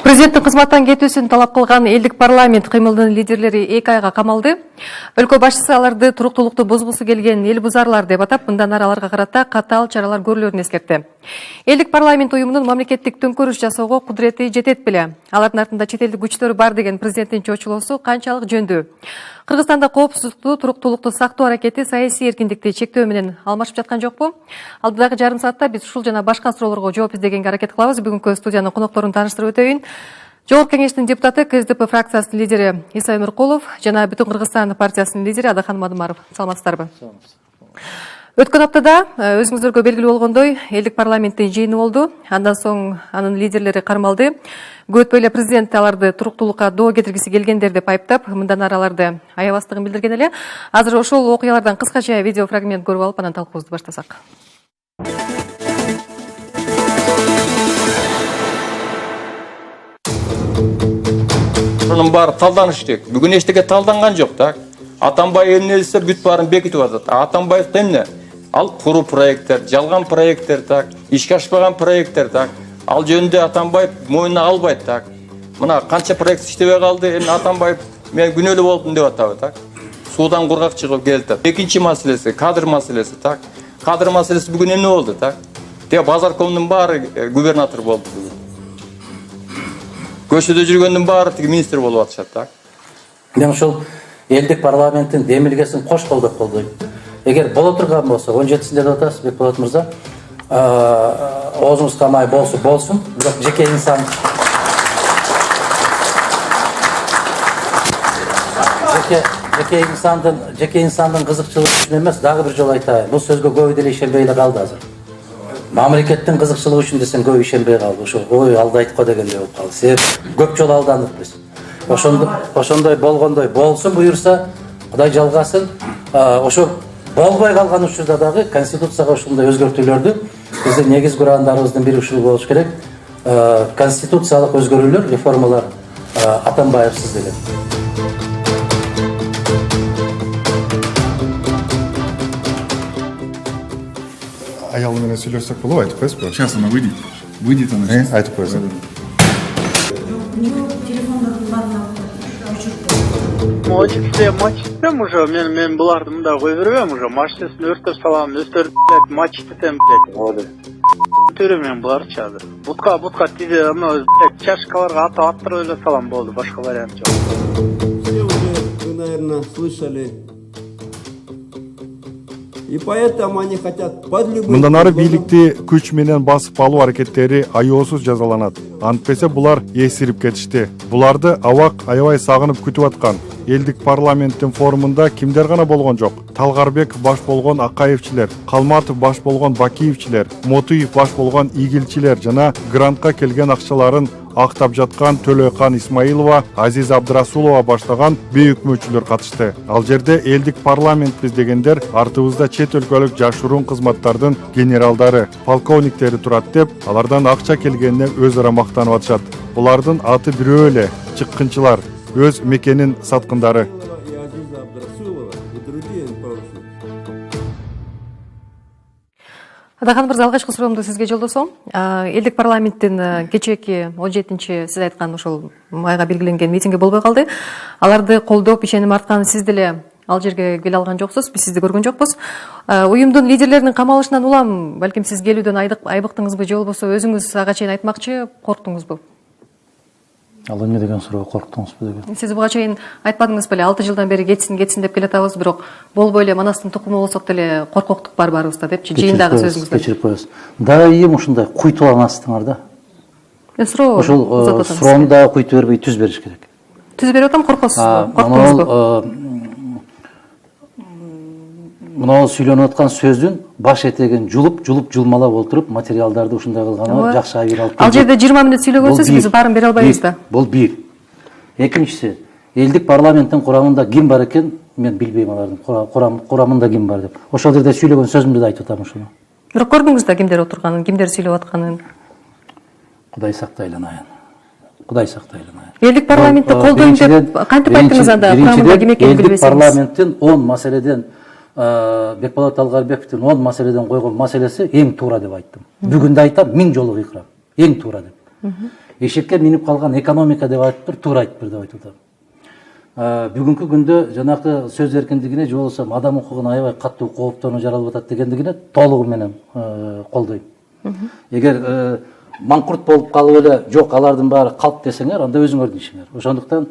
Президенттин кызматтан кетүүсүн талап кылган элдик парламент кыймылдын лидерлери 2 айга камалды. Өлкө башчысы аларды туруктуулукту бузгусу келген эл бузарлар деп атап, мындан ары аларга карата катаал чаралар көрүлөрүн эскертти. Элдик парламент уюмунун мамлекеттик төңкөрүш жасоого кудурети жетет беле? Алардын артында чет элдик күчтөр бар деген президенттин чоочулоосу канчалык жөндүү? Кыргызстанда коопсуздукту, туруктуулукту сактоо аракети саясий эркиндикти чектөө менен алмашып жаткан жокпу? Алдыдагы жарым саатта биз ушул жана башка суроолорго жооп издегенге аракет кылабыз. Бүгүнкү студиянын конокторун тааныштырып өтөйүн. Жогорку кеңештин депутаты, КСДП фракциясынын лидери Иса Өмүркулов жана Бүтүн Кыргызстан партиясынын лидери Адахан Мадымаров. Саламатсыздарбы? Өткөн аптада өзүңүздөргө белгилүү болгондой, элдик парламенттин жыйыны болду. Андан соң анын лидерлери кармалды. Көтпөй эле президент аларды туруктуулукка доо кетиргиси келгендер деп айыптап, мындан ары аларды аябастыгын билдирген эле. Азыр ошол окуялардан кыскача видео фрагмент көрүп алып, анан талкуубузду баштасак. Bunun bari taldanış dek. Bugün eşteke taldangan yok tak. Atanbay eline ise büt barın bekitip atat. Atanbay demne? Al kuru proyektler, jalgan proyektler tak. İşke aşpagan proyektler tak. Al jönde Atanbay moyuna albayt tak. Mına kança proyekt iştebe kaldı. Atanbay men günölü oldum dep atabı tak. Sudan kurgak çıkıp geldi. Ekinci meselesi, kadr meselesi tak. Kadr meselesi bugün ne oldu tak? De bazar komunun bari gubernatör oldu bugün. Көшөдө жүргөндүн баары тиги министр болуп атышат так. Мен ушул элдик парламенттин демилгесин кош колдоп колдойм. Эгер боло турган болсо 17-синде деп атасыз Бекболот мырза, оозуңуз камай болсун, бирок жеке инсандын кызыкчылыгы үчүн эмес, дагы бир жолу айтайын. Бул сөзгө көбү деле ишенбей эле калды азыр. Мамлекеттин кызыкчылыгы үчүн десең көп ишенбей калды. Ошо ой алды айтко дегендей болуп калды. Себеп көп жолу алдандык биз. Ошондой болгондой болсун буюрса, Кудай жалгасын. Ошо болбой калган учурда дагы конституцияга ушундай өзгөртүүлөрдү биздин негиз курандарыбыздын бири ушул болуш керек. Конституциялык өзгөрүүлөр, реформалар Атамбаевсиз деген. Аялы менен сүйлөшсөк болобу, айтып коесузбу? Сейчас она выйдет. Выйдет она сейчас. Айтып коесуз. Матч істем уже, мен буларды мында кой бербейм уже. Машинесин өртөп салам, өстөрүп матч істетем, блядь. Төрөм мен буларды чазыр. Бутка тизе, чашкаларга аттырып эле салам болду, башка вариант жок. Все уже, вы, наверное, слышали. И поэтому они хотят под любым... Мындан ары бийликти күч менен басып алуу аракеттери аеосуз жазаланат. Антпесе булар эсирип кетишти. Буларды абак аябай сагынып күтүп аткан. Элдик парламенттин форумунда кимдер гана болгон жок. Талгарбек баш болгон Акаевчилер, Калматов баш болгон Бакиевчилер, Мотуев баш болгон Игилчилер жана грантка келген акчаларын актап жаткан Төлөкан Исмаилова, Азиз Абдрасулова баштаган бейөкмөчүлөр катышты. Ал жерде элдик парламентпиз дегендер артыбызда чет өлкөлүк жашыруун кызматтардын генералдары, полковниктери турат деп, алардан акча келгенине өз ара мактанып атышат. Булардын аты бирөө эле, чыккынчылар, өз мекенин саткындары. Адахан мырза, алгачкы суроомду сизге жолдосом. Элдик парламенттин кечээки 17-сиз айткан ошол майга белгиленген митинги болбой калды. Аларды колдоп, ишеним арткан сиз деле ал жерге келе алган жоксуз, биз сизди көргөн жокпуз. Уюмдун лидерлеринин камалышынан улам, балким сиз келүүдөн айбыктыңызбы, же болбосо өзүңүз ага чейин айтмакчы корктуңузбу? Ал эмне деген суроо, корктуңузбу деген? Сиз буга чейин айтпадыңыз беле, 6 жылдан бери кетсин деп келатабыз, бирок болбой эле манастын тукуму болсок деле коркоктук бар барыбызда депчи, жыйындагы сөзүңүздө. Кечирип коесуз. Дайым ушундай куйтуланасыздар да. Суроо ошол суроону дагы куйтуп бербей түз бериш керек. Түз берип атам, коркосузбу? Корктуңузбу? Мына сүйлөнүп аткан сөздүн баш этегин жулмалап отуруп материалдарды ушундай кылганы жакшы айыр алып. Ал жерде 20 мүнөт сүйлөгөнсүз, биз баарын бере албайбыз да. Бул бир. Экинчиси, элдик парламенттин курамында ким бар экен, мен билбейм алардын курамында ким бар деп. Ошол жерде сүйлөгөн сөзүмдү да айтып атам ушуну. Бирок көрдүңүз да кимдер отурганын, кимдер сүйлөп атканын? Кудай сактайланайын. Элдик парламентти колдойм деп кантип айттыңыз анда, курамында ким экенин билбесеңиз? Элдик парламенттин 10 маселеден Бекболот Талгарбековдун 10 маселеден койгон маселеси эң туура деп айттым. Бүгүн да айтам, 1000 жолу кыйкырам. Эң туура деп. Эшекке минип калган экономика деп айтып тур, туура айтып бер деп айтып атам. Бүгүнкү күндө жанакы сөз эркиндигине же болбосо адам укугуна аябай катуу кооптонуу жаралып атат дегендигине толугу менен колдойм. Эгер маңкурт болуп калып эле жок алардын баары калп десеңер, анда өзүңөрдүн ишиңер. Ошондуктан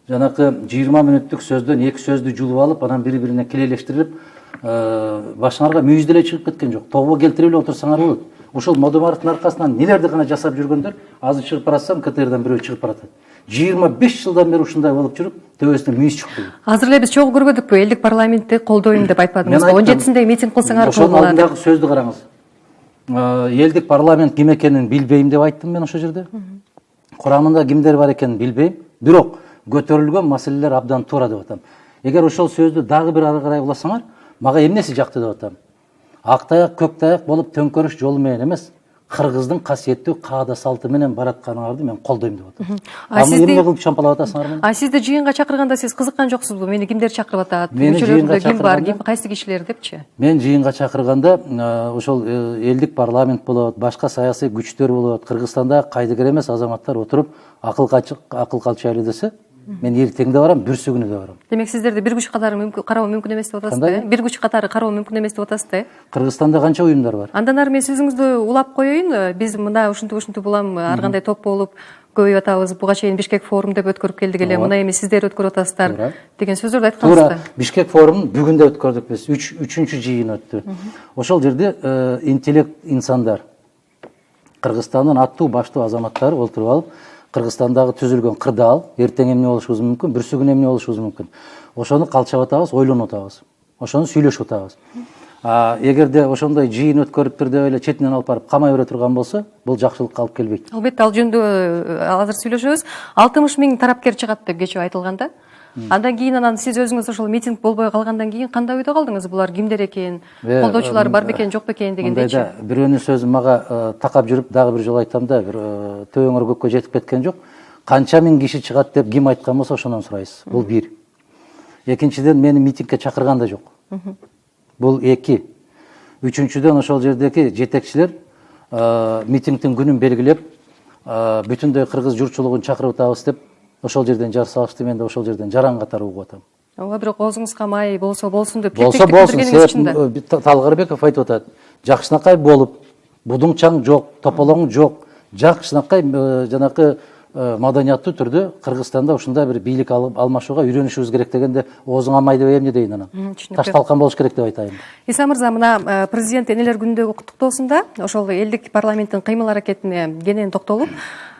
жанакы 20 мүнөттүк сөздөн 2 сөздү жулуп алып, анан бири-бирине килелештирип, башыңарга мүйүз деле чыгып кеткен жок. Тобго келтирип эле отурсаңар болот. Ушул Модомаровдун аркасынан нелерди гана жасап жүргөндөр, азыр чыгып баратсам, КТРдан бирөө чыгып баратат. 25 жылдан бери ушундай болуп жүрүп, төбөсүнө мүйүз чыкты. Азыр эле биз чогуу көрбөдүкпү? Элдик парламентти колдойм деп айтпадыңызбы? 17-синде митинг кылсаңар ошонун болот. алдындагы сөздү караңыз. Элдик парламент ким экенин билбейм деп айттым мен ошол жерде. Курамында кимдер бар экенин билбейм. Бирок көтөрүлгөн маселелер абдан туура деп атам. Эгер ошол сөздү дагы бир ары карай уласаңар, мага эмнеси жакты деп атам. Ак таяк, көк таяк болуп төңкөрүш жолу менен эмес, кыргыздын касиеттүү каада салты менен баратканыңарды мен колдойм деп атам. Эмне кылып чампалап атасыңар мени? Сизди жыйынга чакырганда сиз кызыккан жоксузбу? Мени кимдер чакырып атат? Мени жыйынга Ким бар, чакырганда- кайсы кишилер депчи? Мен жыйынга чакырганда ошол элдик парламент болот, башка саясий күчтөр болот, Кыргызстанда кайдыгер эмес азаматтар отуруп акыл калчайлы десе, мен эртең да барам, бүрсүгүнү да барам. Демек сиздерди бир күч катары кароо мүмкүн эмес деп атасыз Кандай? да? Бир күч катары кароо мүмкүн эмес деп атасыз да? Кыргызстанда канча уюмдар бар? Андан ары мен сөзүңүздү улап коеюн. Биз мына ушинтип улам ар кандай топ болуп көбөйүп атабыз. Буга чейин Бишкек форум деп өткөрүп келдик эле. Мына эми сиздер өткөрүп атасыздар деген сөздөрдү айткансыз Туура да. Бишкек форумун бүгүн да өткөрдүк биз. 3-үчү жыйын өттү. Ошол жерде интеллект инсандар, Кыргызстандын аттуу баштуу азаматтары отуруп алып, Кыргызстандагы түзүлгөн кырдаал, эртең эмне болушубуз мүмкүн, бүрсүгүн эмне болушубуз мүмкүн. Ошону калчап атабыз, ойлонуп атабыз. Ошону сүйлөшүп атабыз. Эгерде ошондой жыйын өткөрүптүр деп эле четинен алып барып камай бере турган болсо, бул жакшылыкка алып келбейт. Албетте, ал жөнүндө азыр сүйлөшөбүз. 60 миң тарапкер чыгат деп кечээ айтылганда. Андан кийин анан сиз өзүңүз ошол митинг болбой калгандан кийин кандай ойдо калдыңыз? Булар кимдер экен? Колдоочулар бар бекен, жок бекен дегендейчи. Мындайда бирөөнүн сөзү мага такап жүрүп, дагы бир жолу айтам да, бир төбөңөр көккө жетип кеткен жок. Канча миң киши чыгат деп ким айткан болсо ошондон сурайсыз. Бул бир. Экинчиден мени митингге чакырган да жок. Бул эки. Үчүнчүдөн ошол жердеги жетекчилер митингдин күнүн белгилеп, бүтүндөй кыргыз журтчулугун чакырып атабыз деп ошол жерден жар салышты. Мен да ошол жерден жаран катары угуп атам. Ооба, бирок оозуңузга май болсо болсун деп Болсо болсун, Талгарбеков айтып атат. Жакшынакай болуп, будуңчаң жок, тополоң жок, жакшынакай жанакы маданияттуу түрдө Кыргызстанда ушундай бир бийлик алмашууга үйрөнүшүбүз керек дегенде, оозуңа май деп эмне дейин анан? Ташталкан болуш керек деп айтайын. Иса мырза, мына президент энелер күнүндөгү куттуктоосунда ошол элдик парламенттин кыймыл аракетине кенен токтолуп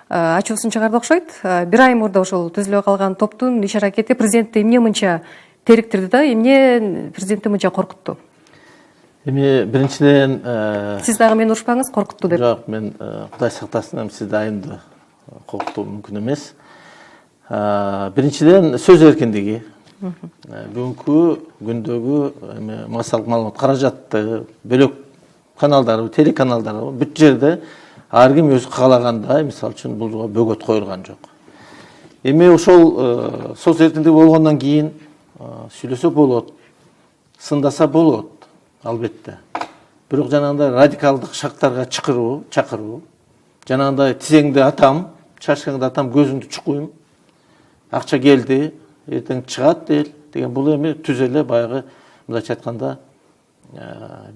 ачуусун чыгарды окшойт. Бир ай мурда ошол түзүлө калган топтун иш аракети президентти эмне мынча териктирди да, эмне президентти мынча коркутту? Эми биринчиден Сиз дагы мени урушпаңыз, коркутту деп. жок, мен Кудай сактасын, сизди айымды коркутуу мүмкүн эмес. Биринчиден сөз эркиндиги. Бүгүнкү күндөгү массалык маалымат каражатты, бөлөк каналдар, телеканалдар бүт жерде ар ким өзү каалагандай, мисалы үчүн булга бөгөт коюлган жок. Эми ошол сөз эркиндиги болгондон кийин сүйлөсө болот, сындаса болот, албетте. Бирок жанагындай радикалдык шактарга чакыруу, жанагындай тизеңди атам, чачкаңды атам, көзүңдү чукуйм, акча келди, эртең чыгат деген бул эми түз эле баягы мындайча айтканда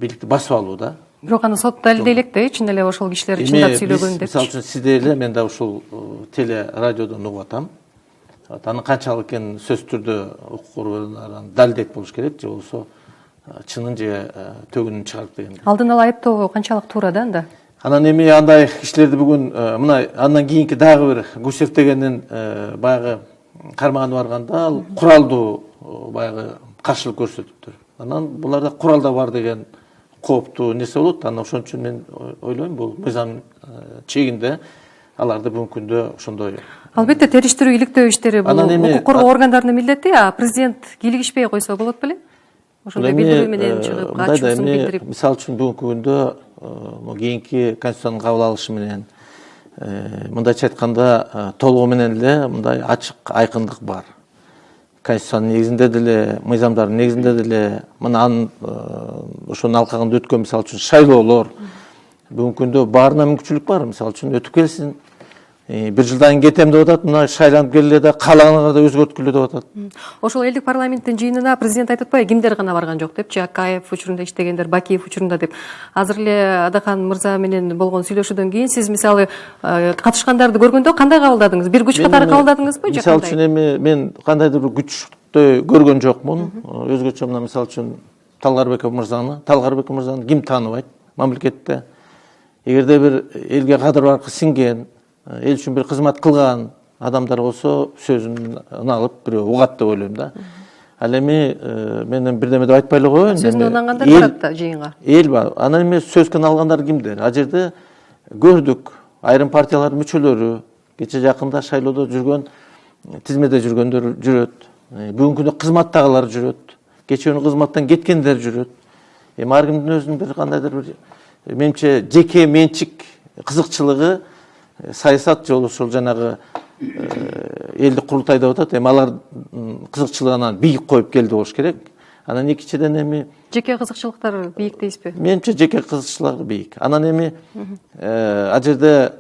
бийликти басып алуу да. Бирок аны сот далилдей элек да, чын эле ошол кишилер чындап сүйлөгөн деп. Мисалы үчүн сизде эле мен да ушул теле радиодон угуп атам. Аны канчалык экенин сөз түрдө укук коргоочулар далилдейт болуш керек, же болбосо чынын же төгүнүн чыгарып деген. Алдын ала айыптоо канчалык туура да анда? Анан эми андай кишилерди бүгүн мына андан кийинки дагы бир Гусев дегендин баягы кармаганы барганда ал куралдуу баягы каршылык көрсөтүптүр. Анан буларда курал да бар деген кооптуу нерсе болот. Анан ошон үчүн мен ойлойм бул мыйзам чегинде аларды бүгүнкү күндө ошондой. Албетте, териштирүү, иликтөө иштери бул укук коргоо органдарынын милдети, а президент кийлигишпей койсо болот беле? Ошондой билдирүү менен чыгып, ачуусун билдирип. Мисалы үчүн бүгүнкү күндө кийинки конституциянын кабыл алышы менен мындайча айтканда толугу менен эле мындай ачык айкындык бар. Конституциянын негизинде деле, мыйзамдардын негизинде деле мына анын ошонун алкагында өткөн мисалы үчүн шайлоолор бүгүнкү күндө баарына мүмкүнчүлүк бар. Мисалы үчүн өтүп келсин. бир жылдан кийин кетем деп атат, мына шайланып келе да каалаганга да өзгөрткүлө деп атат. Ошол элдик парламенттин жыйынына президент айтып атпайбы, кимдер гана барган жок депчи, Акаев учурунда иштегендер, Бакиев учурунда деп. Азыр эле Адахан мырза менен болгон сүйлөшүүдөн кийин сиз мисалы катышкандарды көргөндө кандай кабылдадыңыз? Бир күч катары кабылдадыңызбы же мисалы кандай? үчүн эми мен кандайдыр бир күчтү көргөн жокмун. Өзгөчө мына мисалы үчүн Талгарбеков мырзаны ким тааныбайт мамлекетте? Эгерде бир элге кадыр баркы сиңген, эл үчүн бир кызмат кылган адамдар болсо сөзүн ыналып бирөө угат деп ойлойм да. Ал эми менен бирдеме деп айтпай эле коеюн. Сөзүнө унагандар барат да жыйынга. Эл бар. Анан эми сөзгөн алгандар кимдер? А жерде көрдүк, айрым партиялардын мүчөлөрү, кече жакында шайлоодо жүргөн, тизмеде жүргөндөр жүрөт. Бүгүнкү күндө кызматтагылар жүрөт. Кече күнү кызматтан кеткендер жүрөт. Эми ар кимдин өзүнүн бир кандайдыр бир менимче жеке менчик кызыкчылыгы, саясат жолу ошол жанагы элдик курултай деп атат. Эми алар кызыкчылыгынан бийик коюп келди болуш керек. Анан экинчиден эми Жеке кызыкчылыктар бийик дейсизби? менимче жеке кызыкчылыгы бийик. Анан эми ал жерде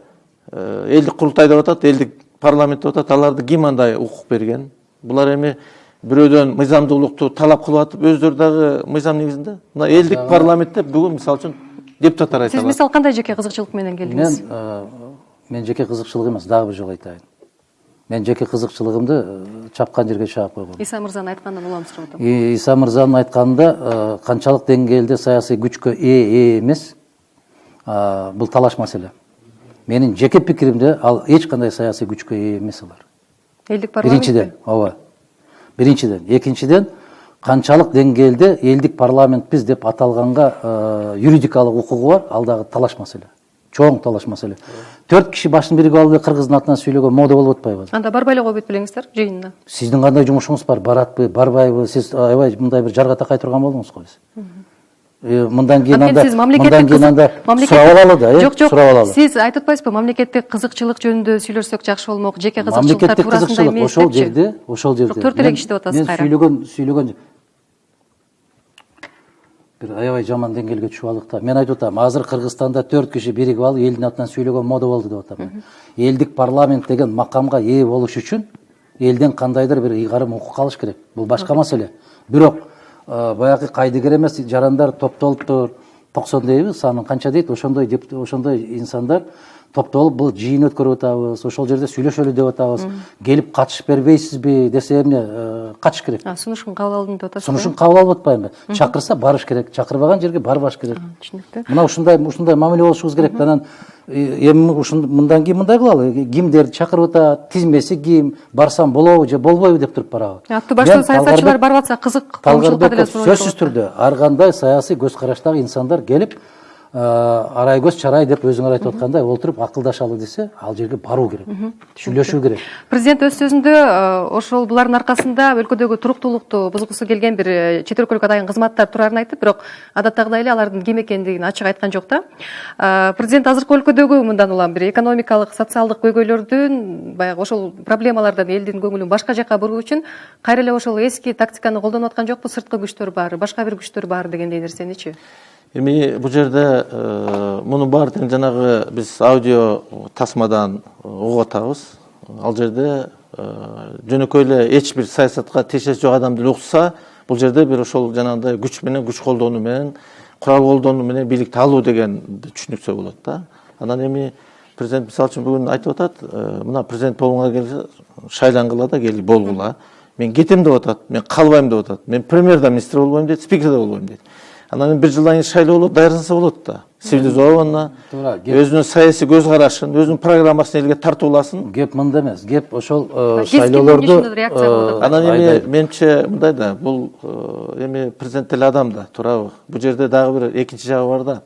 элдик курултай деп атат, элдик парламент деп атат. Аларды ким андай укук берген? Булар эми бирөөдөн мыйзамдуулукту талап кылып атып, өздөрү дагы мыйзам негизинде. Мына элдик парламентте бүгүн мисалы үчүн депутаттар айта Сиз алат. мисалы кандай жеке кызыкчылык менен келдиңиз? Мен жеке кызыкчылык эмес, дагы бир жолу айтайын. Мен жеке кызыкчылыгымды чапкан жерге чаап койгом. Иса мырзанын айтканынан улам сурап атам. Иса мырзанын айтканында канчалык деңгээлде саясий күчкө ээ эмес, бул талаш маселе. Менин жеке пикиримде ал эч кандай саясий күчкө ээ эмес алар. Элдик парламент. Биринчиден, ооба. Биринчиден, экинчиден канчалык деңгээлде элдик парламентпиз деп аталганга юридикалык укугу бар, ал дагы талаш маселе. Чоң талаш маселе. 4 киши башын биригип алып кыргыздын атынан сүйлөгөн мода болуп атпайбы? Анда барбай эле койбойт белеңиздер жыйынына. Сиздин кандай жумушуңуз бар? Баратпы, барбайбы? Сиз аябай мындай бир жарга такай турган болдуңуз го биз. Мындан кийин анда сурап алалы да, Жок, сурап алалы. Сиз айтып атпайсызбы, мамлекеттик кызыкчылык жөнүндө сүйлөшсөк жакшы болмок, жеке кызыкчылыктар туурасында эмес депчи. Ошол жерде. Төрт эле киши деп атасыз кайра. Мен сүйлөгөн бир аябай жаман деңгээлге түшүп алдык да. Мен айтып атам, азыр Кыргызстанда 4 киши биригип алып элдин атынан сүйлөгөн мода болду деп атам. Элдик парламент деген макамга ээ болуш үчүн элден кандайдыр бир ыйгарым укук алыш керек. Бул башка маселе. Бирок баягы кайдыгер эмес жарандар топтолуптур. 90 дейби, санын канча дейт, ошондой инсандар топтолуп бул жыйын өткөрүп атабыз, ошол жерде сүйлөшөлү деп атабыз. Келип катышып бербейсизби десе эмне катыш керек. Сунушун кабыл алдым деп атасыз. Сунушун кабыл алып атпайбы? Чакырса барыш керек, чакырбаган жерге барбаш керек. Түшүнүктүү. Мына ушундай мамиле болушубуз керек. Анан эми мындан кийин мындай кылалы, кимдерди чакырып атат, тизмеси ким, барсам болобу же болбойбу деп туруп барабы. Аттуу баштуу саясатчылар барып атса кызык коомчулукка деле суроо. Сөзсүз түрдө ар кандай саясий көз караштагы инсандар келип арай көз чарай деп өзүңөр айтып аткандай олтуруп акылдашалы десе, ал жерге баруу керек. Сүйлөшүү керек. Президент өз сөзүндө ошол булардын аркасында өлкөдөгү туруктуулукту бузгусу келген бир чет өлкөлүк атайын кызматтар турарын айтып, бирок адаттагыдай эле алардын ким экендигин ачык айткан жок да. Президент азыркы өлкөдөгү мындан улам бир экономикалык, социалдык көйгөйлөрдүн, баягы ошол проблемалардан элдин көңүлүн башка жака буруу үчүн кайра эле ошол эски тактиканы колдонуп аткан жокпу? Сырткы күчтөр бар, башка бир күчтөр бар дегендей нерсеничи? Эми бул жерде мунун баардыгын жанагы биз аудио тасмадан угуп атабыз. Ал жерде жөнөкөй эле эч бир саясатка тиешеси жок адам деле укса, бул жерде бир ошол жанагындай күч менен күч колдонуу менен, курал колдонуу менен бийликти алуу деген түшүнүксө болот да. Анан эми президент мисалы үчүн бүгүн айтып атат, мына президент болгонго келсе шайлангыла да кели болгула. Мен кетем деп атат, мен калбайм деп атат. Мен премьер да министр болбойм дейт, спикер да болбойм дейт. Анан бир жылдан кийин шайлоо болот, даярданса болот да. Цивилизованно, өзүнүн саясий көз карашын, өзүнүн программасын элге тартууласын. Геп мында эмес, геп ошол шайлоолорду. Анан эми менимче мындай да, бул эми президент эле адам да, туурабы? Бул жерде дагы бир экинчи жагы бар да.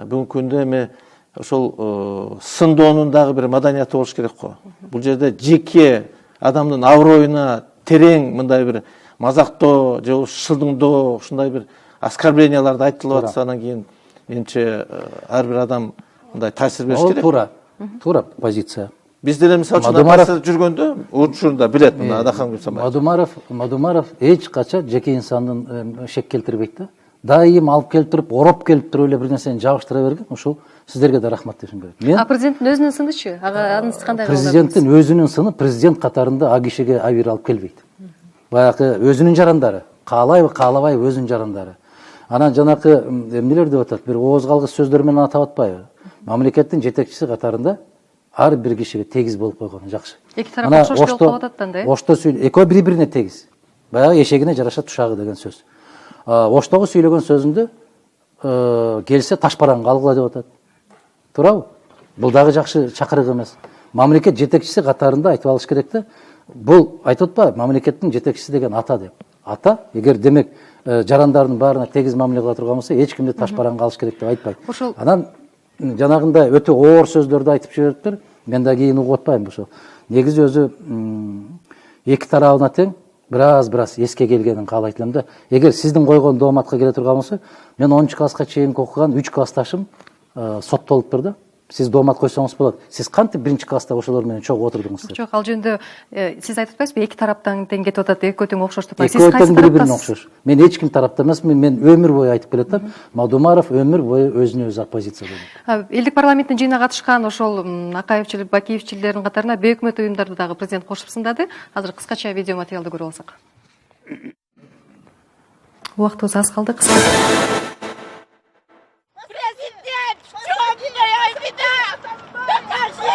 Бүгүнкү күндө эми ошол сындоонун дагы бир маданияты болуш керек го. Бул жерде жеке адамдын аброюна терең мындай бир мазактоо же шылдыңдоо, ушундай бир оскорбленияларды айтылып атса, анан кийин менимче ар бир адам мындай таасир бериш керек. Туура позиция. Биз деле мисалы үчүн кайсы жүргөндө учурунда билет мына Адахан Гүлсамаев. Мадумаров эч качан жеке инсандын шек келтирбейт да. дайым алып келип туруп, ороп келип туруп эле бир нерсени жабыштыра берген, ошол сиздерге да рахмат дешим керек. Мен Президенттин өзүнүн сынычы, анын кандай президенттин өзүнүн сыны президент катарында а кишиге абийир алып келбейт. Баягы өзүнүн жарандары, каалайбы, каалабайбы өзүнүн жарандары. Анан жанакы эмнелер деп атат, бир ооз калгыс сөздөр менен атап атпайбы? Мамлекеттин жетекчиси катарында ар бир кишиге тегиз болуп койгону жакшы. Эки тарап окшош болуп калып атат да. Ошто экөө бири-бирине тегиз. Баягы эшегине жараша тушагы деген сөз. Оштогу сүйлөгөн сөзүндө келсе ташбараңга алгыла деп атат. Туурабы? Бул дагы жакшы чакырык эмес. Мамлекет жетекчиси катарында айтып алыш керек да. Бул айтып атпайбы, мамлекеттин жетекчиси деген ата деп. Ата, эгер демек жарандарынын баарына тегиз мамиле кыла турган болсо, эч кимди ташбараңга алыш керек деп айтпайт. Анан жанагындай өтө оор сөздөрдү айтып жибериптир. Мен да кийин угуп атпайм ошол. Негизи өзү эки тарабына тең бираз эске келгенин каалайт элем да. Эгер сиздин койгон дооматка келе турган болсо, мен 10 класска чейинки окуган 3 классташым соттолуптур да. Сиз доомат койсоңуз болот. Сиз кантип 1-класста ошолор менен чогуу отурдуңуз? Жок, ал жөнүндө сиз айтып атпайсызбы, эки тараптан тең кетип атат, экөө тең окшош деп. Сиз кайсы тараптасыз? Окшош. Мен эч ким тарапта эмесмин, мен өмүр бою айтып келатам. Мадумаров өмүр бою өзүнө өзү оппозиция болду. Элдик парламенттин жыйынына катышкан ошол Акаевчил, Бакиевчилердин катарына бейөкмөт уюмдарды дагы президент кошуп сындады. Азыр кыскача видео материалды көрүп алсак. Убактыбыз аз калды. Президент, в чем твоя беда? Докажи!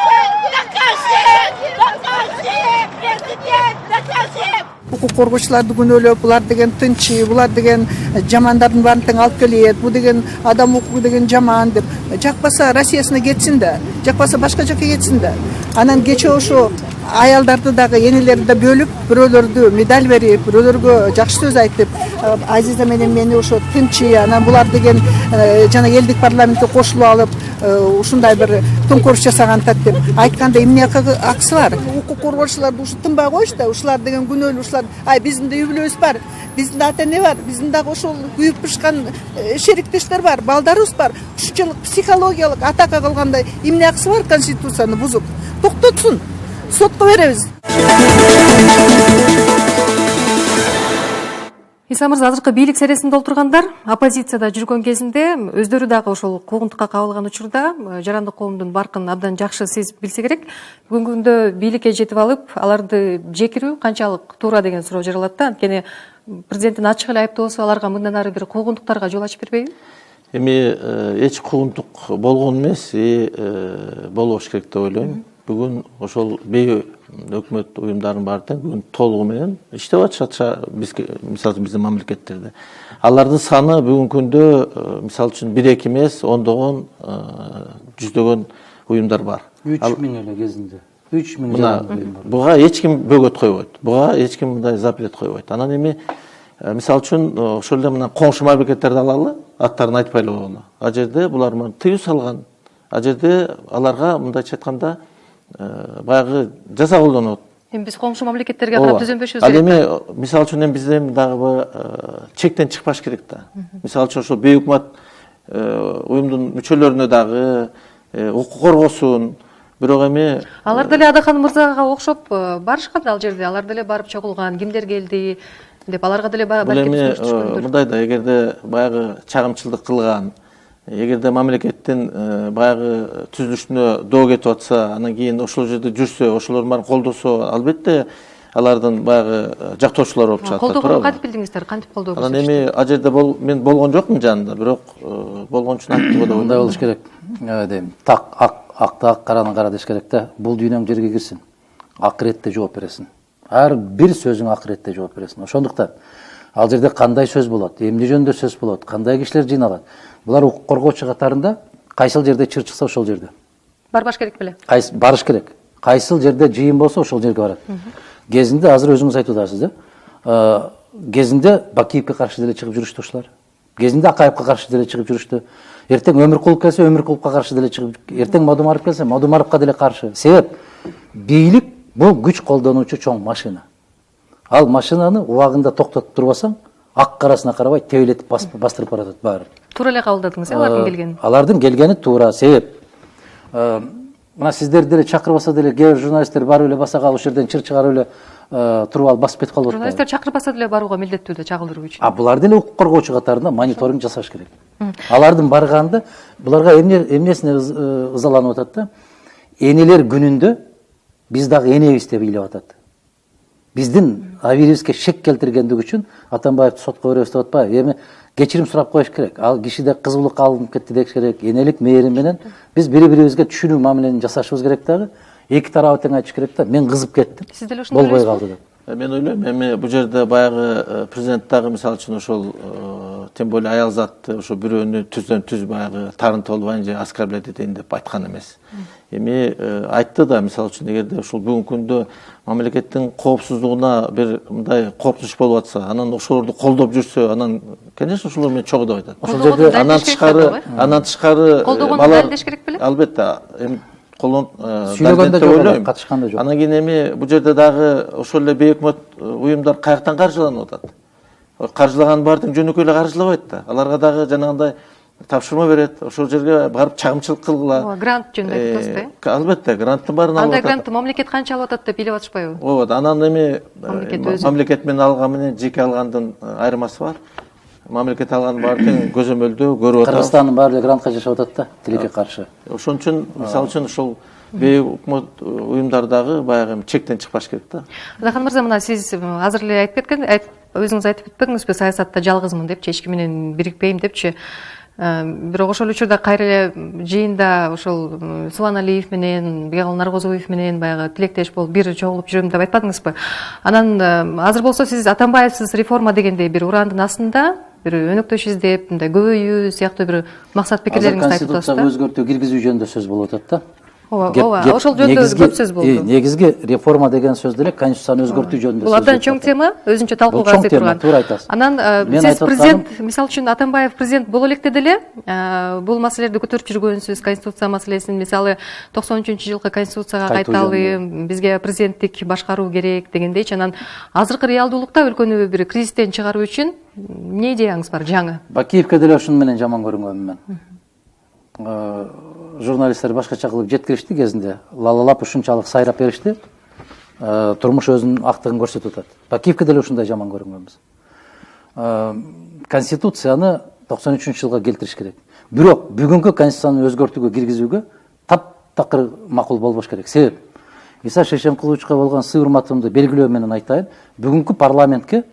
Президент, докажи! Укук коргоочуларды күнөөлөп, булар деген тынчы, булар деген жамандардын баарын тең алып келет, бул деген адам укугу деген жаман деп. Жакпаса Россиясына кетсин да, жакпаса башка жака кетсин да. Анан кече ошо аялдарды дагы энелерди да бөлүп, бирөөлөрдү медаль берип, бирөөлөргө жакшы сөз айтып, Азиза менен мени ошо тынчы, анан булар деген жана элдик парламентке кошулуп алып, ушундай бир төңкөрүш жасагантат деп айтканда эмне акысы бар? Укук коргоочуларды ушу тынбай коюш да, ушулар деген күнөөлүү, ушулар, биздин да үй бүлөбүз бар, биздин да ата эне бар, биздин дагы ошол күйүп бышкан шериктештер бар, балдарыбыз бар. Ушунчалык психологиялык атака кылганда эмне акысы бар конституцияны бузуп? Токтотсун. Сотко беребиз. Иса мырза, азыркы бийлик сересин толтургандар оппозицияда жүргөн кезинде өздөрү дагы ошол куугунтукка кабылган учурда жарандык коомдун баркын абдан жакшы сезип билсе керек. Бүгүнкү күндө бийликке жетип алып, аларды жекирүү канчалык туура деген суроо жаралат да. Анткени президенттин ачык эле айыптоосу аларга мындан ары бир куугунтуктарга жол ачып бербейби? Эми эч куугунтук болгон эмес, болбош керек деп ойлойм. Бүгүн ошол өкмөт уюмдарынын баары тең бүгүн толугу менен иштеп атышат мисалы биздин мамлекеттерде. Алардын саны бүгүнкү күндө мисалы үчүн 1-2 эмес, ондогон, жүздөгөн уюмдар бар. 3000 эле кезинде. 3000 уюм бар. Буга эч ким бөгөт койбойт. Буга эч ким мындай запрет койбойт. Анан эми мисалы үчүн ошол эле мына коңшу мамлекеттерди алалы, аттарын айтпай эле койгону. А жерде булар тыюу салган. А жерде аларга мындайча айтканда баягы жаза колдонот. Эми биз коңшу мамлекеттерге карап түзөнбөшүбүз керек. Ал эми мисалы үчүн бизде дагы чектен чыкпаш керек да. Мисалы үчүн ошол бейөкмөт уюмдун мүчөлөрүнө дагы укук коргосун, бирок эми алар деле Адахан мырзага окшоп барышкан ал жерде, алар деле барып чогулган, кимдер келди деп аларга деле балким түшүндүр. Мындай да, эгерде баягы чагымчылдык кылган, эгерде мамлекеттин баягы түзүлүшүнө доо кетип атса, анан кийин ошол жерде жүрсө, ошолор баарын колдосо, албетте алардын баягы жактоочулары болуп чыгат. Колдогонду кантип билдиңиздер? Кантип колдоо көрсөттүңүздөр? Анан эми ал жерде мен болгон жокмун жанында, бирок болгон үчүн айттым деп ойлойм. Мындай болуш керек. Дейм, акты ак, караны кара деш керек да. Бул дүйнөң жерге кирсин. Акыретте жооп бересиң. Ар бир сөзүң акыретте жооп бересиң. Ошондуктан ал жерде кандай сөз болот, эмне жөнүндө сөз болот, кандай кишилер жыйналат. Булар укук коргоочу катарында кайсыл жерде чыр чыкса ошол жерде барбаш керек беле? Барыш керек. Кайсыл жерде жыйын болсо ошол жерге барат. Кезинде азыр өзүңүз айтып атасыз да. Кезинде Бакиевке каршы деле чыгып жүрүштү ушулар. Кезинде Акаевке каршы деле чыгып жүрүштү. Эртең Өмүркулов келсе, Өмүркуловго каршы деле чыгып, эртең Мадумаров келсе, Мадумаровго деле каршы. Себеп бийлик бул күч колдонуучу чоң машина. Ал машинаны убагында токтотуп турбасаң, ак карасына карабай тебелетип бастырып баратат баары. Туура эле кабылдадыңыз, алардын келгени. Алардын келгени туура. Себеп мына сиздерди деле чакырбаса деле кээ бир журналисттер барып эле баса калып ошол жерден чыр чыгарып эле туруп алып басып кетип калып атпайбы? Журналисттер чакырбаса деле барууга милдеттүү да чагылдыруу үчүн. Булар деле укук коргоочу катарында мониторинг жасаш керек. Алардын барганда буларга эмнесине ызаланып атат да? Энелер күнүндө биз дагы энебиз деп ыйлап атат. Биздин абийибизге шек келтиргендик үчүн Атамбаевди сотко беребиз деп атпайбы? Эми кечирим сурап коюш керек. Ал кишиде кызуулук алынып кетти деш керек. Энелик мээрим менен биз бири-бирибизге түшүнүү мамилени жасашыбыз керек дагы. Эки тарабы тең айтыш керек да. Мен кызып кеттим. Сиз деле ошондой болбой калды деп. Мен ойлойм, эми бул жерде баягы президент дагы мисалы үчүн ошол тем более аял затты ошо бирөөнү түздөн түз баягы тарынтып албайын же оскорблять этейин деп айткан эмес. Эми айтты да, мисалы үчүн эгерде ушул бүгүнкү күндө мамлекеттин коопсуздугуна бир мындай коркунуч болуп атса, анан ошолорду колдоп жүрсө, анан конечно ошолор менен чогуу деп айтат. Ошол жерде анан тышкары колдогонду далилдеш керек беле? Албетте, эми сүйлөгөндө жок, катышканда жок. Анан кийин эми бул жерде дагы ошол эле бейөкмөт уюмдар каяктан каржыланып атат? Каржылаган баардыгын жөнөкөй эле каржылабайт да. Аларга дагы жанагындай тапшырма берет. Ошол жерге барып чагымчылык кылгыла. Грант жөнүндө айтып атасыз да? Албетте, гранттын баарын алып Андай атат. грантты мамлекет канча алып атат деп билип атышпайбы? Ооба, анан эми Мамлекет мамлекет менен алган менен жеке алгандын айырмасы бар. Мамлекет алган баардыгын көзөмөлдөө көрүп атат. Кыргызстандын баары эле грантка жашап атат да, тилекке каршы. Ошон үчүн мисалы үчүн ошол бейөкмөт уюмдардагы баягы чектен чыкпаш керек да. Захан мырза, мына сиз азыр эле айтып кеткен, өзүңүз айтып кетпедиңизби, саясатта жалгызмын депчи, эч ким менен бирикпейм депчи. Бирок ошол учурда кайра эле жыйында ошол Субан Алиев менен, Бегал Наргозоев менен баягы тилектеш болуп бир чогулуп жүрөм деп айтпадыңызбы? Анан азыр болсо сиз Атамбаевсиз реформа дегендей бир урандын астында бир өнөктөш издеп, мындай көбөйүү сыяктуу бир максат пикирлериңизди айтып атасыз да? Конституцияга өзгөртүү киргизүү жөнүндө сөз болуп атат да. Ооба, ошол жөнүндө көп сөз болду. Негизги реформа деген сөз деле конституцияны өзгөртүү жөнүндө сөз. Бул абдан чоң тема, өзүнчө талкууга арзый турган. Туура айтасыз. Анан сиз президент, мисалы үчүн Атамбаев президент боло электе деле бул маселелерди көтөрүп жүргөнсүз, конституция маселесин, мисалы 93-жылкы конституцияга кайталы, бизге президенттик башкаруу керек дегендейчи. Анан азыркы реалдуулукта өлкөнү бир кризистен чыгаруу үчүн эмне идеяңыз бар жаңы? Бакиевке деле ушуну менен жаман көрүнгөнмүн мен. Журналисттер башкача кылып жеткиришти кезинде, лалалап ушунчалык сайрап беришти. Турмуш өзүнүн актыгын көрсөтүп атат. Бакиевке деле ушундай жаман көрүнгөнбүз. Конституцияны 93-жылга келтириш керек. Бирок бүгүнкү конституцияны өзгөртүүгө киргизүүгө таптакыр макул болбош керек. Себеп Иса Шешенкуловичка болгон сый урматымды белгилөө менен айтайын, бүгүнкү парламентке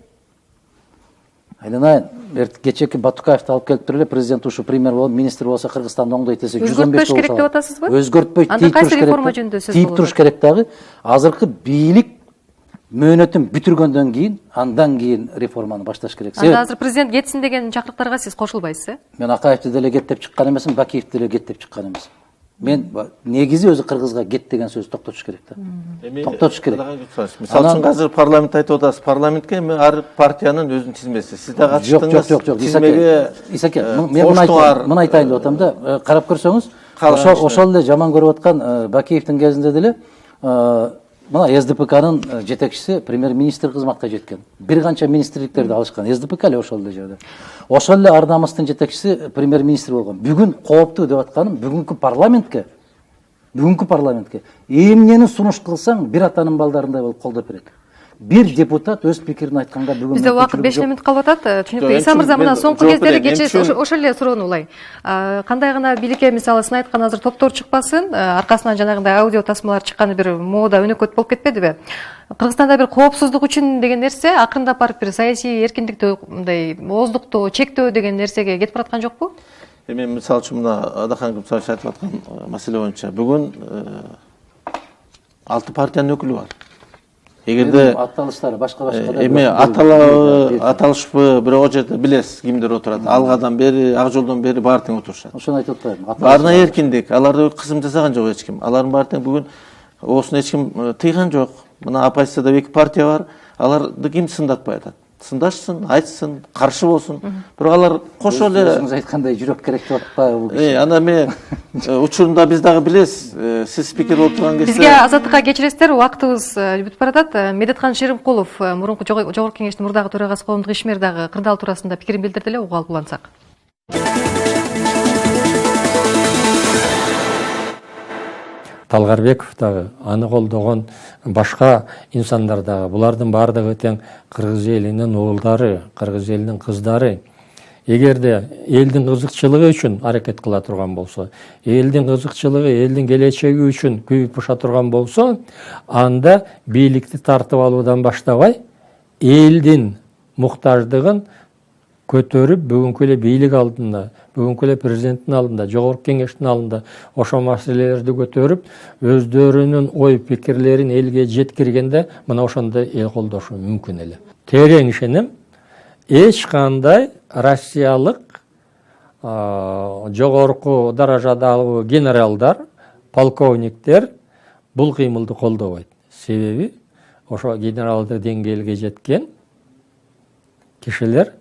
айланайын, кечеки Батукаевди алып келип эле президент ушу премьер болуп, министр болсо Кыргызстанды оңдойт десе 115 болсо. Өзгөртпөш керек деп атасызбы? Өзгөртпөй тийип туруш керек дагы. Азыркы бийлик мөөнөтүн бүтүргөндөн кийин, андан кийин реформаны башташ керек. Анда азыр президент кетсин деген чакырыктарга сиз кошулбайсыз, э? Мен Акаевди деле кет деп чыккан эмесмин, Бакиевди деле кет деп чыккан эмесмин. Мен негизи өзү Кыргызга кет деген сөздү токтотуш керек да. Токтотуш керек. Мисалы үчүн азыр парламент айтып атасыз, парламентке ар партиянын өзүнүн тизмеси. Сиз да катыштыңыз. Жок. Исаке, мен муну айтайын деп атам да. Карап көрсөңүз, ошол эле жаман көрүп аткан Бакиевдин кезинде деле мына СДПКнын жетекчиси премьер-министр кызматка жеткен. Бир канча министрликтерди алышкан. СДПК эле ошол эле жерде. Ошол эле ар намыстын жетекчиси премьер-министр болгон. Бүгүн кооптуу деп атканым бүгүнкү парламентке эмнени сунуш кылсаң бир атанын балдарындай болуп колдоп берет. Бир депутат өз пикирин айтканга бүгүн бизде убакыт 5 мүнөт калып атат. Түшүнүктүү. Иса мырза, мына соңку кездери ошол эле суроону улай. Кандай гана бийликке мисалы сын айткан азыр топтор чыкпасын, аркасынан жанагындай аудио тасмалар чыкканы бир мода өнөкөт болуп кетпедиби? Кыргызстанда бир коопсуздук үчүн деген нерсе акырындап барып бир саясий эркиндикти, мындай ооздукту чектөө деген нерсеге кетип бараткан жокпу? Эми мисалы үчүн мына Адакан Кымсаевич айтып аткан маселе боюнча бүгүн 6 партиянын өкүлү бар. Эгерде аталыштары башка эми аталышпы, бирок ал жерде билесиз кимдер отурат. Алгадан бери, ак жолдон бери баары тең отурушат. Ошону айтып атпаймынбы? Баарына эркиндик. Аларды кысым жасаган жок эч ким. Алардын баары тең бүгүн оосун эч ким тыйган жок. Мына оппозицияда 2 партия бар. Аларды ким сындатпай атат? Сындашсын, айтсын, каршы болсун. Бирок алар кошо эле өзүңүз айткандай жүрөк керек деп атпайбы бул киши? Ана мен учурунда биз дагы билесиз, сиз спикер болуп турган кезде бизге азаттыкка кечиресиздер, убактыбыз бүтүп баратат. Медеткан Шеримкулов, мурунку Жогорку Кеңештин мурдагы төрагасы Коомдук ишмер дагы кырдаал туурасында пикирин билдирди эле, угуп алып улантсак. Талгарбеков дагы, аны колдогон башка инсандар дагы, булардын баардыгы тең кыргыз элинин уулдары, кыргыз элинин кыздары. Эгерде элдин кызыкчылыгы үчүн аракет кыла турган болсо, элдин кызыкчылыгы, элдин келечеги үчүн күйүп пуша турган болсо, анда бийликти тартып алуудан баштабай, элдин муктаждыгын көтөрүп, бүгүнкү эле бийлик алдында, бүгүнкү эле президенттин алдында, жогорку кеңештин алдында ошол маселелерди көтөрүп, өздөрүнүн ой пикирлерин элге жеткиргенде, мына ошондо эл колдошу мүмкүн эле. Терең ишенем, эч кандай Россиялык жогорку даражадагы генералдар, полковниктер бул кыймылды колдобойт. Себеби ошо генералдык деңгээлге жеткен кишилер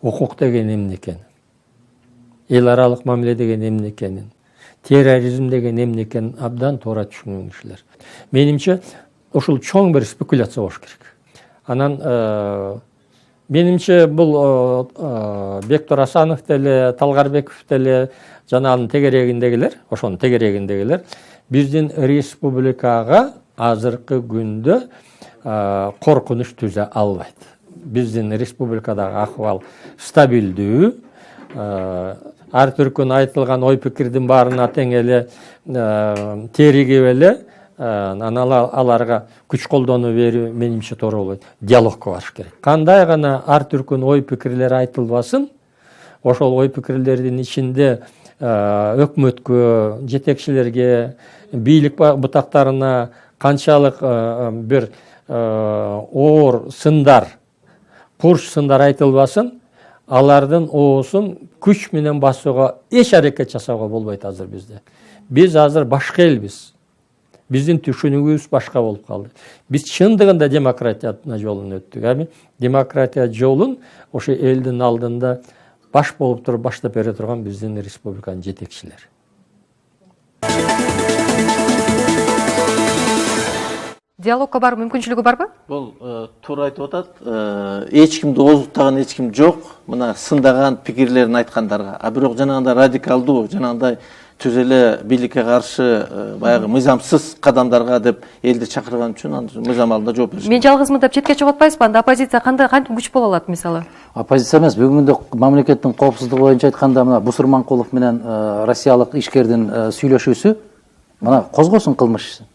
укук деген эмне экенин, эл аралык мамиле деген эмне экенин, терроризм деген эмне экенин абдан туура түшүнгөн кишилер. Менимче ушул чоң бир спекуляция болуш керек. Анан менимче бул Бектур Асанов деле, Талгарбеков деле, жана анын тегерегиндегилер, ошонун тегерегиндегилер биздин республикага азыркы күндө коркунуч түзө албайт. Биздин республикадагы акыбал стабилдүү, ар түркүн айтылган ой пикирдин баарына тең эле теригип эле аларга күч колдонуу берүү менимче туура болбойт. Диалогко барыш керек. Кандай гана ар түркүн ой пикирлер айтылбасын, ошол ой пикирлердин ичинде өкмөткө, жетекчилерге, бийлик бутактарына канчалык бир оор сындар, курч сындар айтылбасын, алардын оосун күч менен басууга эч аракет жасауга болбойт азыр бизде. Биз азыр башка элбиз. Биздин түшүнүгүбүз башка болуп калды. Биз чындыгында демократиянын жолун өттүк. Демократия жолун ошо элдин алдында баш болуп туруп баштап бере турган биздин республиканын жетекчилери. Диалогко баруу мүмкүнчүлүгү барбы? Бул туура айтып атат. Эч кимди ооздуктаган эч ким жок. Мына сындаган пикирлерин айткандарга. А бирок жанагындай радикалдуу, жанагындай түз эле бийликке каршы баягы мыйзамсыз кадамдарга деп элди чакырган үчүн мыйзам алдында жооп бериш. Мен жалгызмын деп четке чыгып атпайсызбы? Анда оппозиция кантип күч боло алат мисалы? Оппозиция эмес, бүгүн күндө мамлекеттин коопсуздугу боюнча айтканда мына Бусурманкулов менен россиялык ишкердин сүйлөшүүсү мына козгосун кылмыш ишин.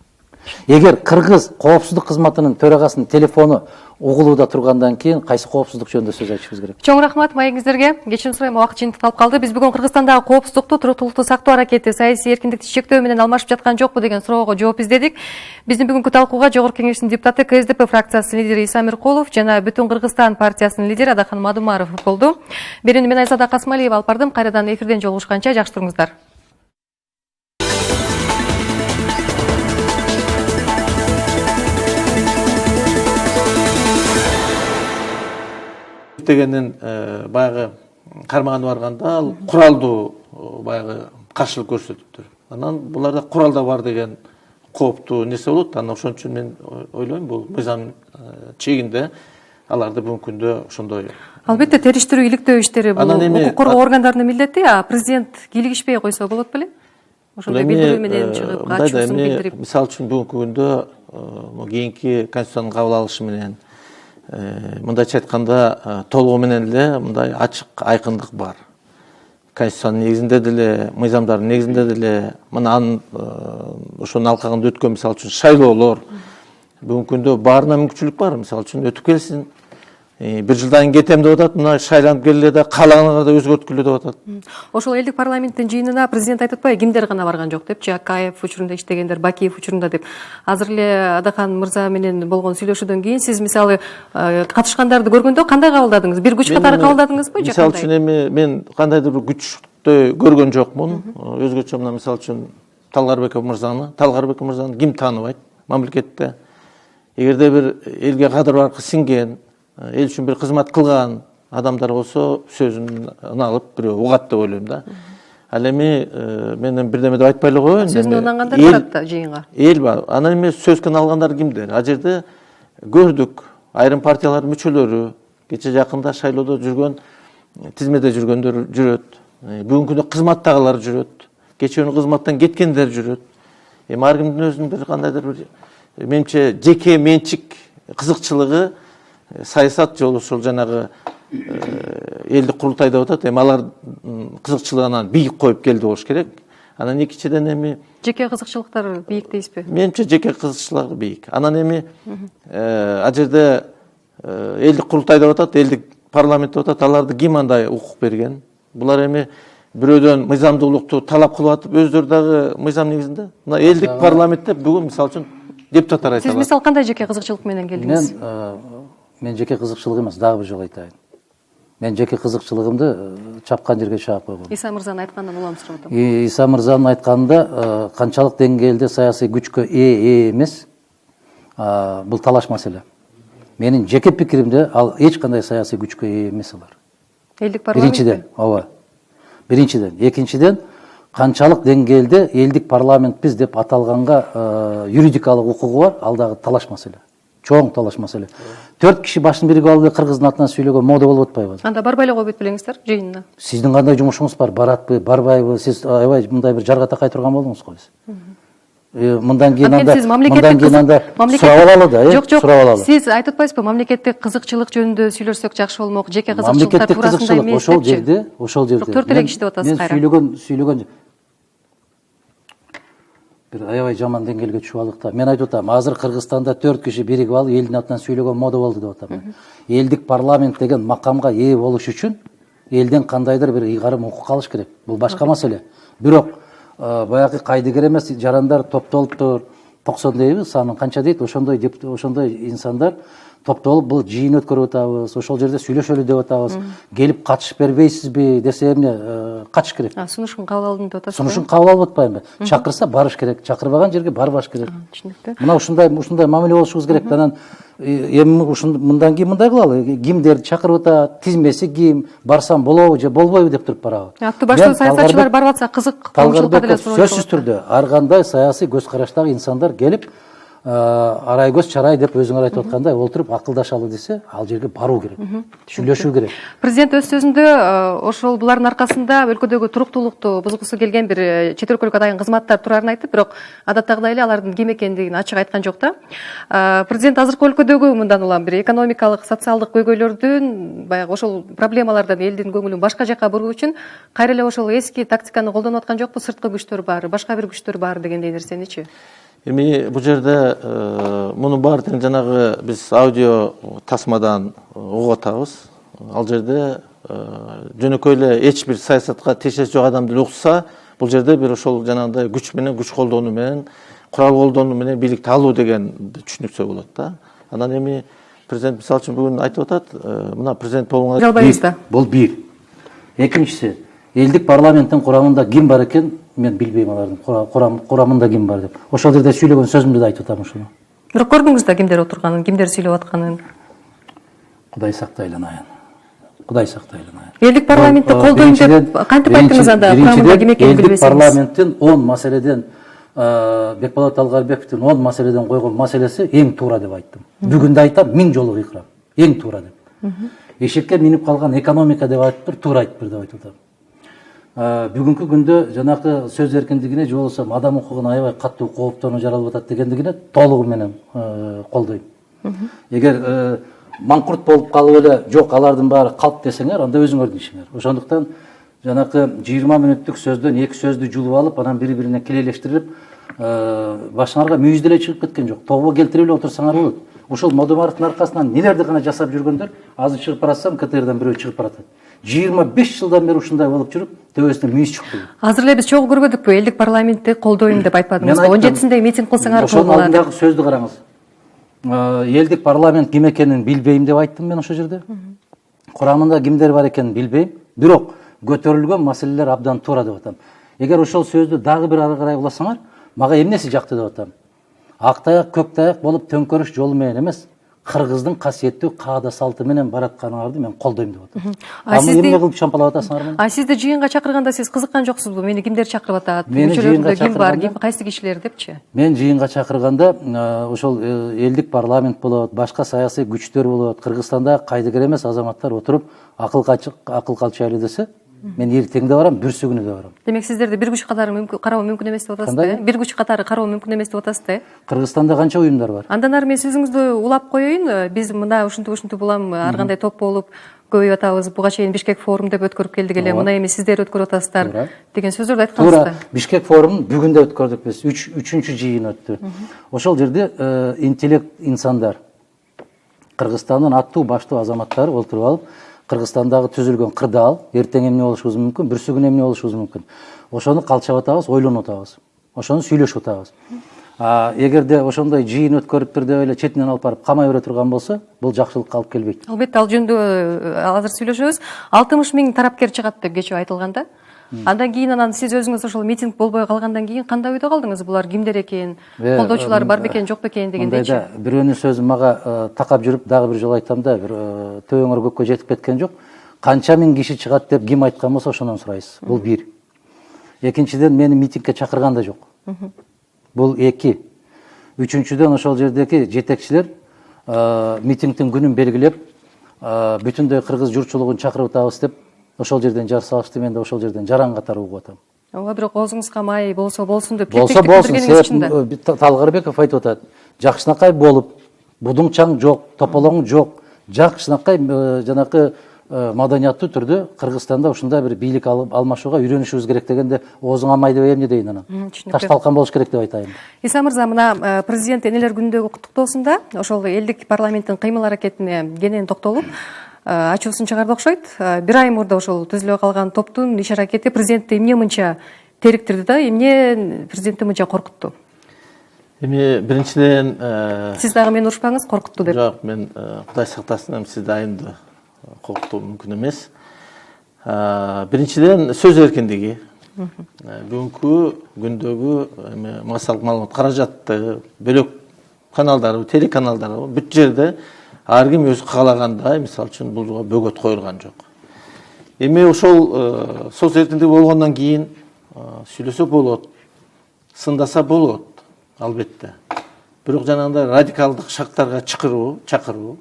Эгер кыргыз коопсуздук кызматынын төрагасынын телефону угулууда тургандан кийин кайсы коопсуздук жөнүндө сөз айтышыбыз керек. Чоң рахмат маегиңиздерге. Кечирим сурайм, убакыт жыйынтыкталып калды. Биз бүгүн Кыргызстандагы коопсуздукту, туруктуулукту сактоо аракети саясий эркиндикти чектөө менен алмашып жаткан жокпу деген суроого жооп издедик. Биздин бүгүнкү талкууга Жогорку Кеңештин депутаты, КСДП фракциясынын лидери Иса Миркулов жана Бүтүн Кыргызстан партиясынын лидери Адахан Мадумаров болду. Берүүнү мен Айзада Касмалиева алып бардым. Кайрадан эфирден жолугушканча жакшы туруңуздар. Дегеннен баягы кармаганы барганда ал куралдуу баягы каршылык көрсөтүптүр. Анан буларда куралда бар деген кооптуу нерсе болот. Анан ошон үчүн мен ойлойм бул мыйзам чегинде аларды бүгүнкү күндө ошондой. Албетте териштирүү, иликтөө иштери бул укук коргоо органдарынын милдети, а президент кийлигишпей койсо болот беле? Ошондой билдирүү менен чыгып, ачуусун билдирип. Мисалы үчүн бүгүнкү күндө кийинки конституциянын кабыл алышы менен мындайча айтканда толугу менен эле мындай ачык айкындык бар. Конституциянын негизинде деле, мыйзамдардын негизинде деле мына анын ошонун алкагында өткөн мисалы үчүн шайлоолор бүгүнкү күндө баарына мүмкүнчүлүк бар. Мисалы үчүн өтүп келсин. Bir жылдан кетем деп атат, мына шайланып келе да каалаганга да өзгөрткүлө деп атат. Ошол элдик парламенттин жыйынына президент айтып атпайбы, кимдер гана барган жок депчи, Акаев учурунда иштегендер, Бакиев учурунда деп. Азыр эле Адахан мырза менен болгон сүйлөшүүдөн кийин сиз мисалы катышкандарды көргөндө кандай кабылдадыңыз? Бир күч катары кабылдадыңызбы же мисалы үчүн эми мен кандайдыр бир күчтү көргөн жокмун. Өзгөчө мына мисалы үчүн Талгарбеков мырзаны ким тааныбайт мамлекетте? Эгерде бир элге кадыр баркы сиңген, эл үчүн бир кызмат кылган адамдар болсо сөзүн алып бирөө угат деп ойлойм да. Ал эми мен бирдеме деп айтпай эле коеюн. Сөзүнө унангандар барат да жыйынга. Эл бар. Анан эми сөзгөн алгандар кимдер? А жерде көрдүк айрым партиялардын мүчөлөрү кече жакында шайлоодо жүргөн, тизмеде жүргөндөр жүрөт. Бүгүнкү күндө кызматтагылар жүрөт. Кече күнү кызматтан кеткендер жүрөт. эми ар кимдин өзүнүн бир кандайдыр бир менимче жеке менчик кызыкчылыгы саясат жолу ушул жанагы элдик курултай деп атат. Эми алар кызыкчылыгынан бийик коюп келди болуш керек. Анан экинчиден эми Жеке кызыкчылыктар бийик дейсизби? менимче жеке кызыкчылыгы бийик. Анан эми ал жерде элдик курултай деп атат, элдик парламент деп атат. Аларды ким андай укук берген? Булар эми бирөөдөн мыйзамдуулукту талап кылып атып, өздөрү дагы мыйзам негизинде. Мына элдик парламентте бүгүн мисалы үчүн депутаттар айтат. Сиз мисалы кандай жеке кызыкчылык менен келдиңиз? Мен жеке кызыкчылык эмес, дагы бир жолу айтайын. Мен жеке кызыкчылыгымды чапкан жерге чаап койгом. Иса мырзанын айтканынан улам сурап атам. Иса мырзанын айтканында канчалык деңгээлде саясий күчкө ээ эмес, бул талаш маселе. Менин жеке пикиримде ал эч кандай саясий күчкө ээ эмес алар. Элдик парламент. Биринчиден, ооба. Биринчиден, экинчиден канчалык деңгээлде элдик парламентпиз деп аталганга юридикалык укугу бар, ал дагы талаш маселе. Чоң талаш маселе. 4 киши башын биригип алып кыргыздын атынан сүйлөгөн мода болуп атпайбы? Анда барбай эле койбойт белеңиздер жыйынына. Сиздин кандай жумушуңуз бар? Баратпы, барбайбы? Сиз аябай мындай бир жарга такай турган болдуңуз го. Мындан кийин анда сурап алалы да, Жок, сурап алалы. Сиз айтып атпайсызбы, мамлекеттик кызыкчылык жөнүндө сүйлөшсөк жакшы болмок, жеке кызыкчылыктар туурасында эмес депчи. Ошол жерде. Төрт эле киши деп атасыз кайра. Мен сүйлөгөн бир аябай жаман деңгээлге түшүп алдык да. Мен айтып атам, азыр Кыргызстанда 4 киши биригип алып элдин атынан сүйлөгөн мода болду деп атам. Элдик парламент деген макамга ээ болуш үчүн элден кандайдыр бир ыйгарым укук алыш керек. Бул башка маселе. Бирок баягы кайдыгер эмес жарандар топтолуптур, 90 дейбиз, санын канча дейт, ошондой инсандар топтолуп бул жыйын өткөрүп атабыз, ошол жерде сүйлөшөлү деп атабыз. Келип катышып бербейсизби десе эмне катыш керек. Сунушун кабыл алдым деп атасыз. Сунушун кабыл алып атпайбы? Чакырса барыш керек, чакырбаган жерге барбаш керек. Түшүнүктүү. Мына ушундай мамиле болушубуз керек. Анан эми мындан кийин мындай кылалы, кимдерди чакырып атат, тизмеси ким, барсам болобу же болбойбу деп туруп барабы. Аттуу башта саясатчылар барып атса кызык, коомчулукка деле суроо. Сөзсүз түрдө ар кандай саясий көз караштагы инсандар келип арай көз чарай деп өзүңөр айтып аткандай олтуруп акылдашалы десе, ал жерге баруу керек, сүйлөшүү керек. Президент өз сөзүндө ошол булардын аркасында өлкөдөгү туруктуулукту бузгусу келген бир чет өлкөлүк адайын кызматтар турарын айтып, бирок адаттагыдай эле алардын ким экендигин ачык айткан жок да. Президент азыркы өлкөдөгү мындан улам бир экономикалык, социалдык көйгөйлөрдүн, баягы ошол проблемалардан элдин көңүлүн башка жака буруу үчүн кайра эле ошол эски тактиканы колдонуп аткан жокпу? Сырткы күчтөр бар, башка бир күчтөр бар дегендей нерсеничи? Эми бул жерде мунун баары тең жанагы биз аудио тасмадан угуп атабыз. Ал жерде жөнөкөй эле эч бир саясатка тиешеси жок адам деле укса, бул жерде бир ошол жанагындай күч менен, күч колдонуу менен, курал колдонуу менен бийликти алуу деген түшүнүксө болот да. Анан эми президент мисалы үчүн бүгүн айтып атат, мына президент болгонго бул бир. Экинчиси, элдик парламенттин курамында ким бар экен? Мен билбейм алардын курамында ким бар деп. Ошол жерде сүйлөгөн сөзүмдү да айтып атам ушуну. Бирок көрдүңүз да кимдер отурганын, кимдер сүйлөп атканын? Кудай сактайланайын. Кудай сактайланайын. Элдик парламентти колдойм деп кантип айттыңыз анда? Курамында ким экенин билбесеңиз. Элдик парламенттин 10 маселеден Бекболот Алгарбековдун 10 маселеден койгон маселеси эң туура деп айттым. Бүгүн да айтам, 1000 жолу кыйкырам. Эң туура деп. Эшекке минип калган экономика деп айтып бир, туура айтып бир деп айтып атам. Бүгүнкү күндө жанакы сөз эркиндигине же болбосо адам укугуна аябай катуу кооптонуу жаралып атат дегендигине толугу менен колдойм. Эгер маңкурт болуп калып эле жок алардын баары калп десеңер, анда өзүңөрдүн ишиңер. Ошондуктан жанакы 20 мүнөттүк сөздөн 2 сөздү жулуп алып, анан бири-бирине келелештирип, башыңарга мүйүз деле чыгып кеткен жок. Тобо келтирип эле отурсаңар болот. Ушул Модомаровдун аркасынан нелерди гана жасап жүргөндөр, азыр чыгып баратсам, КТРдан бирөө чыгып баратат. 25 жылдан бери ушундай болуп жүрүп, төбөсүнөн мүйүз чыкты. Азыр эле биз чогуу көрбөдүкпү? Элдик парламентти колдойм деп айтпадыңызбы? 17-синде митинг кылсаңар болот. Ошонун алдындагы сөздү караңыз. Элдик парламент ким экенин билбейм деп айттым мен ошол жерде. Курамында кимдер бар экенин билбейм. Бирок көтөрүлгөн маселелер абдан туура деп атам. Эгер ошол сөздү дагы бир ары карай уласаңар, мага эмнеси жакты деп атам. Ак таяк, көк таяк болуп төңкөрүш жолу менен эмес, кыргыздын касиеттүү каада салты менен баратканыңарды мен колдойм деп атам. Эмне кылып чампалап атасыңар мени? Сизди жыйынга чакырганда сиз кызыккан жоксузбу? Мени кимдер чакырып атат? Мүчөлөрүндө ким бар? Кайсы кишилер депчи? Мен жыйынга чакырганда ошол элдик парламент болот, башка саясий күчтөр болот, Кыргызстанда кайдыгер эмес азаматтар отуруп акыл калчайлы десе, Мен ертең де барам, бүрсү күнү да барам. Демек сиздерди бир күч катары кароо мүмкүн эмес деп атасыз да? Бир күч катары кароо мүмкүн эмес деп атасыз да? Кыргызстанда канча уюмдар бар? Андан ары мен сөзүңүздү улап коеюн. Биз мына ушинтип улам ар кандай топ болуп көбөйүп атабыз. Буга чейин Бишкек форум деп өткөрүп келдик эле. Мына эми сиздер өткөрүп атасыздар деген сөздөрдү айткансыз да. Бишкек форумун бүгүн да өткөрдүк биз. 3-үчүнчү жыйын өттү. Ошол жерде интеллект инсандар, Кыргызстандын аттуу баштуу азаматтары олтуруп алып, Кыргызстандагы түзүлгөн кырдаал, эртең эмне болушубуз мүмкүн, бүрсү күнү эмне болушубуз мүмкүн. Ошону калчап атабыз, ойлонуп атабыз. Ошону сүйлөшүп атабыз. Эгерде ошондой жыйын өткөрүптүр деп эле четинен алып барып камай бере турган болсо, бул жакшылыкка алып келбейт. Албетте, ал жөнүндө азыр сүйлөшөбүз. 60 миң тарапкер чыгат деп кечээ айтылган да. Андан кийин сиз өзүңүз ошол митинг болбой калгандан кийин кандай ойдо калдыңыз? Булар кимдер экен? Колдоочулар бар бекен, жок бекен дегендейчи. Мындайда бирөөнүн сөзү мага такап жүрүп, дагы бир жолу айтам да, бир төбөңөр көккө жетип кеткен жок. Канча миң киши чыгат деп ким айткан болсо ошондон сурайсыз. Бул бир. Экинчиден мени митингге чакырган да жок. Бул эки. Үчүнчүдөн ошол жердеги жетекчилер митингдин күнүн белгилеп, бүтүндөй кыргыз журтчулугун чакырып атабыз деп ошол жерден жар салышты. Мен да ошол жерден жаран катары угуп атам. Ооба, бирок оозуңузга май болсо болсун деп болсо болсун. Талгарбеков айтып атат. Жакшынакай болуп, будуңчаң жок, тополоң жок. Жакшынакай жанакы маданияттуу түрдө Кыргызстанда ушундай бир бийлик алмашууга үйрөнүшүбүз керек дегенде оозуңа май деп эмне дейин анан? Таш талкан болуш керек деп айтайын. Иса мырза, мына президент энелер күнүндөгү куттуктоосунда ошол элдик парламенттин кыймыл аракетине кенен токтолуп ачуусун чыгарды окшойт. Бир ай мурда ошол түзүлө калган топтун иш аракети президентти эмне мынча териктирди да, эмне президентти мынча коркутту? Эми биринчиден сиз дагы мени урушпаңыз, коркутту деп. Жок, мен Кудай сактасын, сиз дайымды коркутуу мүмкүн эмес. Биринчиден сөз эркиндиги. Бүгүнкү күндөгү массалык маалымат каражатты, бөлөк каналдары, телеканалдары бүт жерде ар ким өзү каалагандай, мисалы үчүн бул бөгөт коюлган жок. Эми ошол сөз эркиндиги болгондон кийин сүйлөсө болот, сындаса болот, албетте. Бирок жанагындай радикалдык шактарга чакыруу,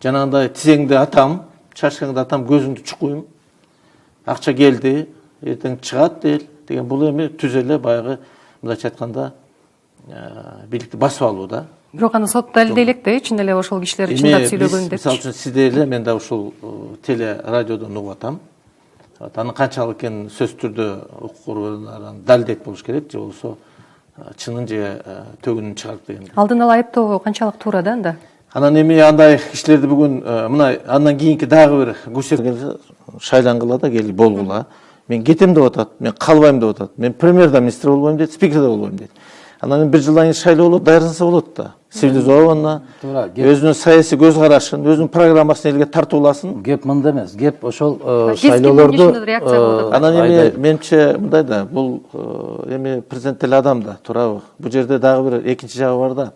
жанагындай тизеңди атам, чачкаңды атам, көзүңдү чукуйм, акча келди, эртең чыгат деген бул эми түз эле баягы мындайча айтканда бийликти басып алуу да. Бирок аны сот далилдей элек да, чын эле ошол кишилер чындап сүйлөгөн деп. Мисалы үчүн сиздер эле, мен да ушул теле радиодон угуп атам. Анын канчалык экенин сөз түрдө укук органдары далилдейт болуш керек, же болбосо чынын же төгүнүн чыгарып деген. Алдын ала айыптоо канчалык туура да анда? Анан эми андай кишилерди бүгүн мына андан кийинки дагы бир көчөр шайлангыла да кели болгула. Мен кетем деп атат, мен калбайм деп атат. Мен премьер да министр болбойм дейт, спикер да болбойм дейт. Анан бир жылдан кийин шайлоо болот, даярданса болот да. Цивилизованно, өзүнүн саясий көз карашын, өзүнүн программасын элге тартууласын. Геп мында эмес, геп ошол шайлоолорду. Анан эми менимче мындай да, бул эми президент эле адам да, туурабы? Бул жерде дагы бир экинчи жагы бар да.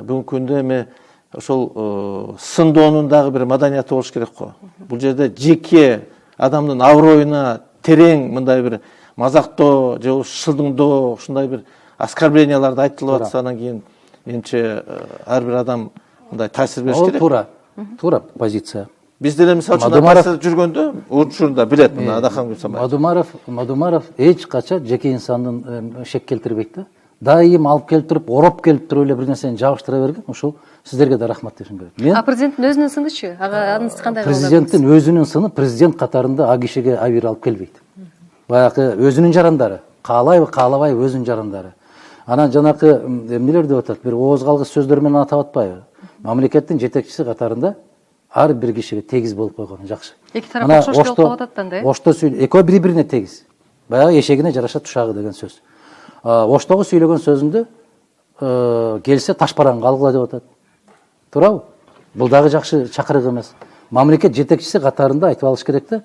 Бүгүнкү күндө эми ошол сындоонун дагы бир маданияты болуш керек го. Бул жерде жеке адамдын аброюна терең мындай бир мазактоо же шылдыңдоо, ушундай бир оскорбленияларды айтылып атса, анан кийин менимче ар бир адам мындай таасир бериш керек. Туура позиция. Биз деле мисалы үчүн жүргөндө учурунда билет мына Адахан Гүлсамбаев. Мадумаров эч качан жеке инсандын шек келтирбейт да. Дайым алып келип туруп, ороп келип туруп эле бир нерсени жабыштыра берген. Ошол сиздерге да рахмат дешим керек. Президенттин өзүнүн сынычы? Анысы кандай? Президенттин өзүнүн сыны президент катарында а кишиге абийир алып келбейт. Баягы өзүнүн жарандары, каалайбы, каалабайбы өзүнүн жарандары. Анан жанакы эмнелер деп атат, бир ооз калгыс сөздөр менен атап атпайбы? Мамлекеттин жетекчиси катарында ар бир кишиге тегиз болуп койгон жакшы. Эки тарап окшош келип калып атат да. Ошто экөө бири-бирине тегиз. Баягы эшегине жараша тушагы деген сөз. Оштогу сүйлөгөн сөзүндө келсе ташпараңга алгыла деп атат. Туурабы? Бул дагы жакшы чакырык эмес. Мамлекет жетекчиси катарында айтып алыш керек да.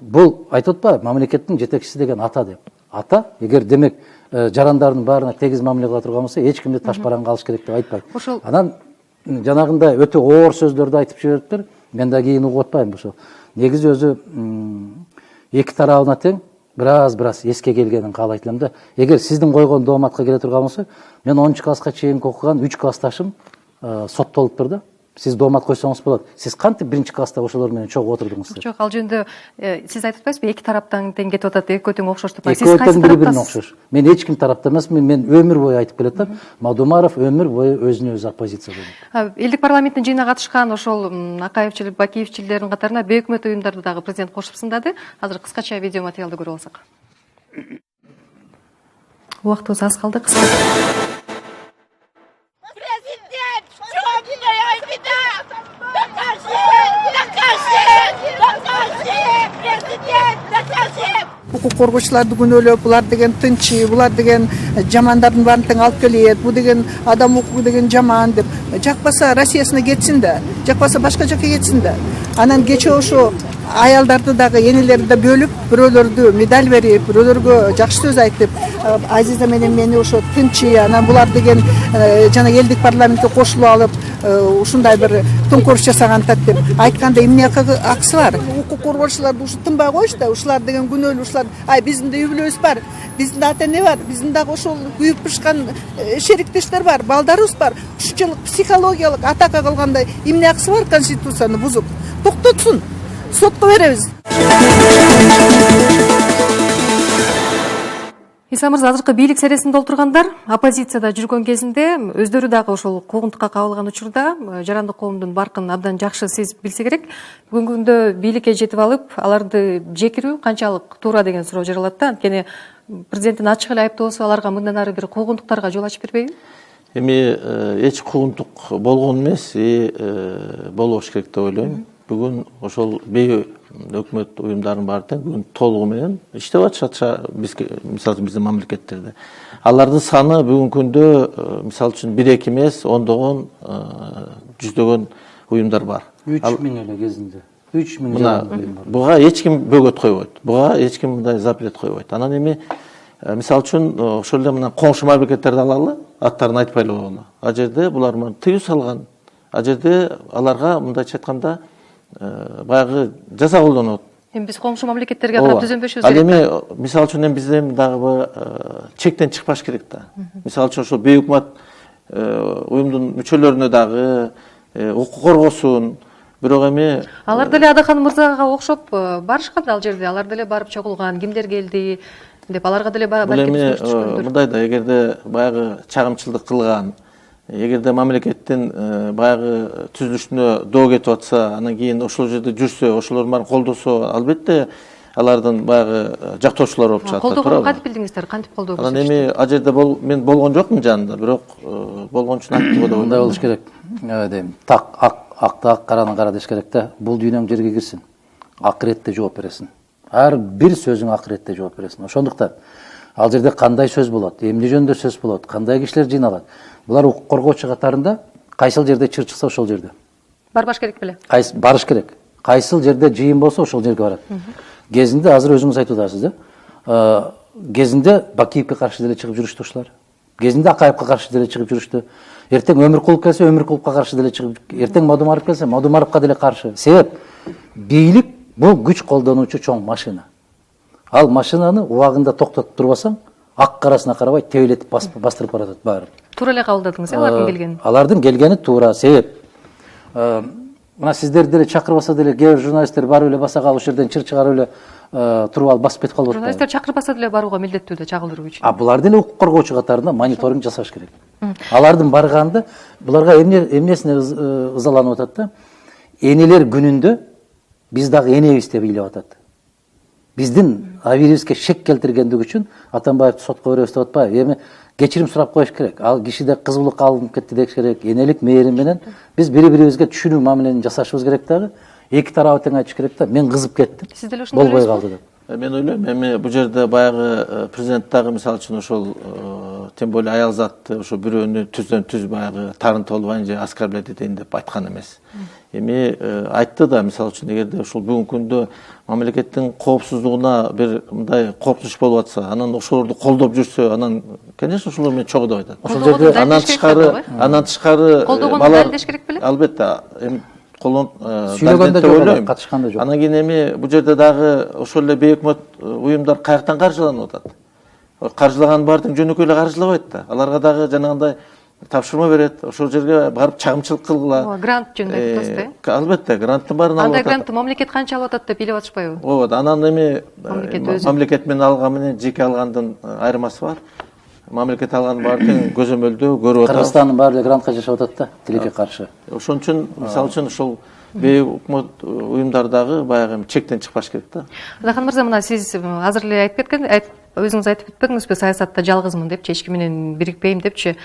Бул айтып атпайбы, мамлекеттин жетекчиси деген ата деп. Ата, эгер демек жарандардын баарына тегиз мамиле кыла турган болсо, эч кимди ташпараңга алыш керек деп айтпайт. Анан жанагындай өтө оор сөздөрдү айтып жибериптир. Мен да кийин угуп атпайм ошо. Негизи өзү эки тарабына тең бираз эске келгенин каалайт элем да. Эгер сиздин койгон дооматка келе турган болсо, мен 10 класска чейин окуган 3 классташым соттолуптур да. Сиз доомат койсоңуз болот. Сиз кантип биринчи класста ошолор менен чогуу отурдуңуз? Жок, ал жөнүндө сиз айтып атпайсызбы, эки тараптан тең кетип атат, экөө тең окшош деп. Экөө тең бири-бирине окшош. Мен эч ким тарапта эмесмин, мен өмүр бою айтып келатам. Мадумаров өмүр бою өзүнө өзү оппозиция болот. Элдик парламенттин жыйынына катышкан ошол Акаевчил, Бакиевчилердин катарына бейөкмөт уюмдарды дагы президент кошуп сындады. Азыр кыскача видео материалды көрүп алсак. Убактыбыз аз калды. Президент, в чем твоя беда? Докажи! Докажи! Докажи! Президент, докажи! Укук коргоочуларды күнөөлөп, булар деген тынчы, булар деген жамандардын баарын тең алып келет, бу деген адам укугу деген жаман деп. Жакпаса Россиясына кетсин да, жакпаса башка жакка кетсин да. Анан кечээ ошо аялдарды дагы энелерди бөлүп, бирөөлөрдү медаль берип, бирөөлөргө жакшы сөз айтып, Азиза менен мени ошо тынчы, анан булар деген жана элдик парламентке кошулуп алып, ушундай бир төңкөрүш жасагантат деп айтканда эмне акысы бар? Укук коргоочуларды ушу тынбай коюш да, ушулар деген күнөөлүү, ушулар, биздин да үй бүлөбүз бар, биздин ата эне бар, биздин дагы ошол күйүп бышкан шериктештер бар, балдарыбыз бар. Ушунчалык психологиялык атака кылгандай эмне акысы бар конституцияны бузуп? Токтотсун. Сотко беребиз. Иса мырза, азыркы бийлик сересин толтургандар оппозицияда жүргөн кезинде өздөрү дагы ошол куугунтукка кабылган учурда жарандык коомдун баркын абдан жакшы сезип билсе керек. Бүгүнкү күндө бийликке жетип алып, аларды жекирүү канчалык туура деген суроо жаралат да. Анткени президенттин ачык эле айыптоосу аларга мындан ары бир куугунтуктарга жол ачып бербейби? Эми эч куугунтук болгон эмес, болбош керек деп ойлойм. Бүгүн ошол өкмөт уюмдарынын баары тең бүгүн толугу менен иштеп атышат бизге, мисалы үчүн биздин мамлекеттерде. Алардын саны бүгүнкү күндө мисалы үчүн 1-2 эмес, ондогон, жүздөгөн уюмдар бар. 3000 эле кезинде. 3000 бар. Буга эч ким бөгөт койбойт. Буга эч ким мындай запрет койбойт. Анан эми мисалы үчүн ошол эле мына коңшу мамлекеттерди алалы, аттарын айтпай эле койгону. А жерде булар тыюу салган. А жерде аларга мындайча айтканда баягы жаза колдонот. Эми биз коңшу мамлекеттерге карап түзөнбөшүбүз керек. Ал эми мисалы үчүн эми бизде дагы чектен чыкпаш керек да. Мисалы үчүн ошол бейөкмөт уюмдун мүчөлөрүнө дагы укук коргосун, бирок эми алар деле Адахан мырзага окшоп барышкан да ал жерде. Алар деле барып чогулган, кимдер келди деп аларга деле балким түшкөндүр. Мындай да, эгерде баягы чагымчылдык кылган, эгерде мамлекеттин баягы түзүлүшүнө доо кетип атса, анан кийин ошол жерде жүрсө, ошолордун баарын колдосо, албетте алардын баягы жактоочулары болуп чыгат. Колдогонду кантип билдиңиздер? Кантип колдоо көрсөтүштү? Анан эми ал жерде мен болгон жокмун жанында, бирок болгон үчүн айттым деп ойлойм. Мындай болуш керек. Дейм, так ак караны кара деш керек да. Бул дүйнөң жерге кирсин. Акыретте жооп бересиң. Ар бир сөзүң акыретте жооп бересиң. Ошондуктан ал жерде кандай сөз болот, эмне жөнүндө сөз болот, кандай кишилер жыйналат. Булар укук коргоочу катарында кайсыл жерде чыр чыкса ошол жерде барбаш керек беле? Барыш керек. Кайсыл жерде жыйын болсо ошол жерге барат. Кезинде азыр өзүңүз айтып атасыз да. Кезинде Бакиевке каршы деле чыгып жүрүштү ушулар. Кезинде Акаевке каршы деле чыгып жүрүштү. Эртең Өмүркулов келсе, Өмүркуловго каршы деле чыгып, эртең Мадумаров келсе, Мадумаровго деле каршы. Себеп бийлик бул күч колдонуучу чоң машина. Ал машинаны убагында токтотуп турбасаң, ак карасына карабай тебелетип бастырып баратат баары. Туура эле кабылдадыңыз, алардын келгени? Алардын келгени туура. Себеп мына сиздерди деле чакырбаса деле кээ бир журналисттер барып эле баса калып ушул жерден чыр чыгарып эле туруп алып басып кетип калып атат. Журналисттер чакырбаса деле барууга милдеттүү да чагылдыруу үчүн. Булар деле укук коргоочу катарында мониторинг жасаш керек. Алардын барганда буларга эмнесине ызаланып атат да? Энелер күнүндө биз дагы энебиз деп ыйлап атат. Биздин абийибизге шек келтиргендик үчүн Атамбаевди сотко беребиз деп атпайбы? Эми кечирим сурап коюш керек. Ал кишиде кызуулукка алынып кетти деш керек. Энелик мээрим менен биз бири-бирибизге түшүнүү мамилени жасашыбыз керек дагы. Эки тарабы тең айтыш керек да. Мен кызып кеттим. Сиз деле ошондой болбой калды деп. Мен ойлойм, эми бул жерде баягы президент дагы мисалы үчүн ошол тем более аял затты ошо бирөөнү түздөн түз баягы тарынтып албайын же оскорблять этейин деп айткан эмес. Эми айтты да, мисалы үчүн эгерде ушул бүгүнкү күндө мамлекеттин коопсуздугуна бир мындай коркунуч болуп атса, анан ошолорду колдоп жүрсө, анан конечно ошолор менен чогуу деп айтат. Ошол жерде анан тышкары колдогонду далилдеш керек беле? Албетте, эми сүйлөгөндө жок, катышканда жок. Анан кийин эми бул жерде дагы ошол эле бейөкмөт уюмдар каяктан каржыланып атат? Каржылаган баардыгын жөнөкөй эле каржылабайт да. Аларга дагы жанагындай тапшырма берет, ошол жерге барып чагымчылык кылгыла. Грант жөнүндө айтып атасыз да? Албетте, гранттын баарын алып Андай атат. грантты мамлекет канча алып атат деп билип атышпайбы? Ооба, анан эми Мамлекет өзү. мамлекет менен алган менен жеке алгандын айырмасы бар. Мамлекет алганын баары тең көзөмөлдөө көрүп атабыз. Кыргызстандын баары эле грантка жашап атат да, тилекке каршы. Ошон үчүн, мисалы үчүн ошол бейөкмөт уюмдардагы баягы чектен чыкпаш керек да. Адахан мырза, мына сиз азыр эле айтып кеткен, өзүңүз айтып кетпеңизби, саясатта жалгызмын депчи, эч ким менен бирикпейм депчи.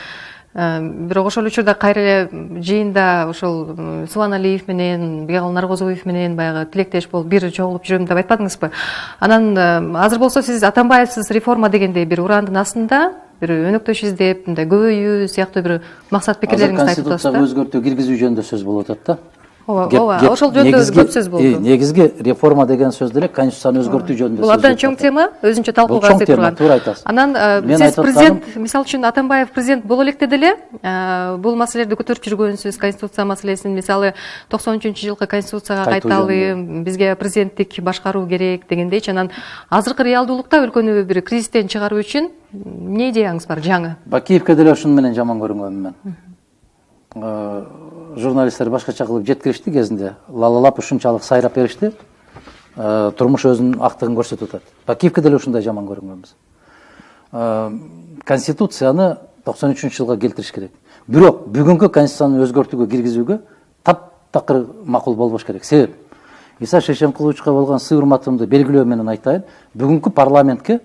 Бирок ошол учурда кайра эле жыйында ошол Субаналиев менен, Бегал Наргозоев менен баягы тилектеш болуп бир чогулуп жүрөм деп айтпадыңызбы? Анан азыр болсо сиз Атамбаевсиз реформа дегенде бир урандын астында бир өнөктөш издеп, мындай көбөйүү сыяктуу бир максат пикирлериңизди айтып атасыз да? Конституцияга өзгөртүү киргизүү жөнүндө сөз болуп атат да. Ооба, ошол жөнүндө көп сөз болду. Негизги реформа деген сөз деле Конституцияны өзгөртүү жөнүндө сөз. Бул абдан чоң тема, өзүнчө талкууга арзып турган. Туура айтасыз. Анан сиз президент, мисалы үчүн Атамбаев президент боло электе деле бул маселелерди көтөрүп жүргөнсүз, конституция маселесин, мисалы 93-жылкы конституцияга кайталы, бизге президенттик башкаруу керек дегендейчи. Анан азыркы реалдуулукта өлкөнү бир кризистен чыгаруу үчүн эмне идеяңыз бар жаңы? Бакиевке деле ушуну менен жаман көрүнгөнмүн мен. Журналисттер башкача кылып жеткиришти кезинде, лалалап ушунчалык сайрап беришти. Турмуш өзүнүн актыгын көрсөтүп атат. Бакиевке деле ушундай жаман көрүнгөнбүз. Конституцияны 93-жылга келтириш керек. Бирок бүгүнкү конституцияны өзгөртүүгө киргизүүгө таптакыр макул болбош керек. Себеп Иса Шешенкуловичка болгон сый урматымды белгилөө менен айтайын, бүгүнкү парламентке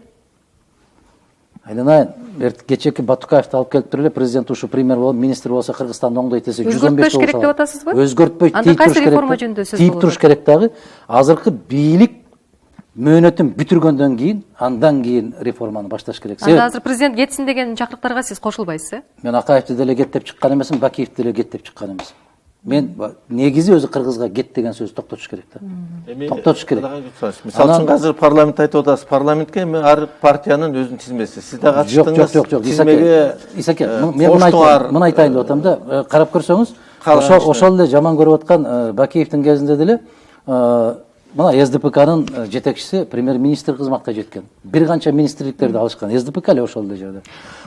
айланайын, кечеки Батукаевди алып келип туруп эле президент ушу премьер болуп, министр болсо Кыргызстанды оңдойт десе 115 керек деп атасызбы? Өзгөртпөй анда кайсы реформа жөнүндө сөз болот? Тийип туруш керек дагы. Азыркы бийлик мөөнөтүн бүтүргөндөн кийин, андан кийин реформаны башташ керек. Анда азыр президент кетсин деген чакырыктарга сиз кошулбайсыз, э? Мен Акаевди деле кет деп чыккан эмесмин, Бакиевди деле кет деп чыккан эмесмин. Мен негизи өзү Кыргызга кет деген сөздү токтотуш керек да. Токтотуш керек. Мисалы үчүн азыр парламент айтып атасыз, парламентке ар партиянын өзүнүн тизмеси. Сиз да катыштыңыз. Жок. Исаке, мен муну айтайын деп атам да. Карап көрсөңүз, ошол эле жаман көрүп аткан Бакиевдин кезинде деле мына СДПКнын жетекчиси премьер-министр кызматка жеткен. Бир канча министрликтерди алышкан. СДПК эле ошол эле жерде.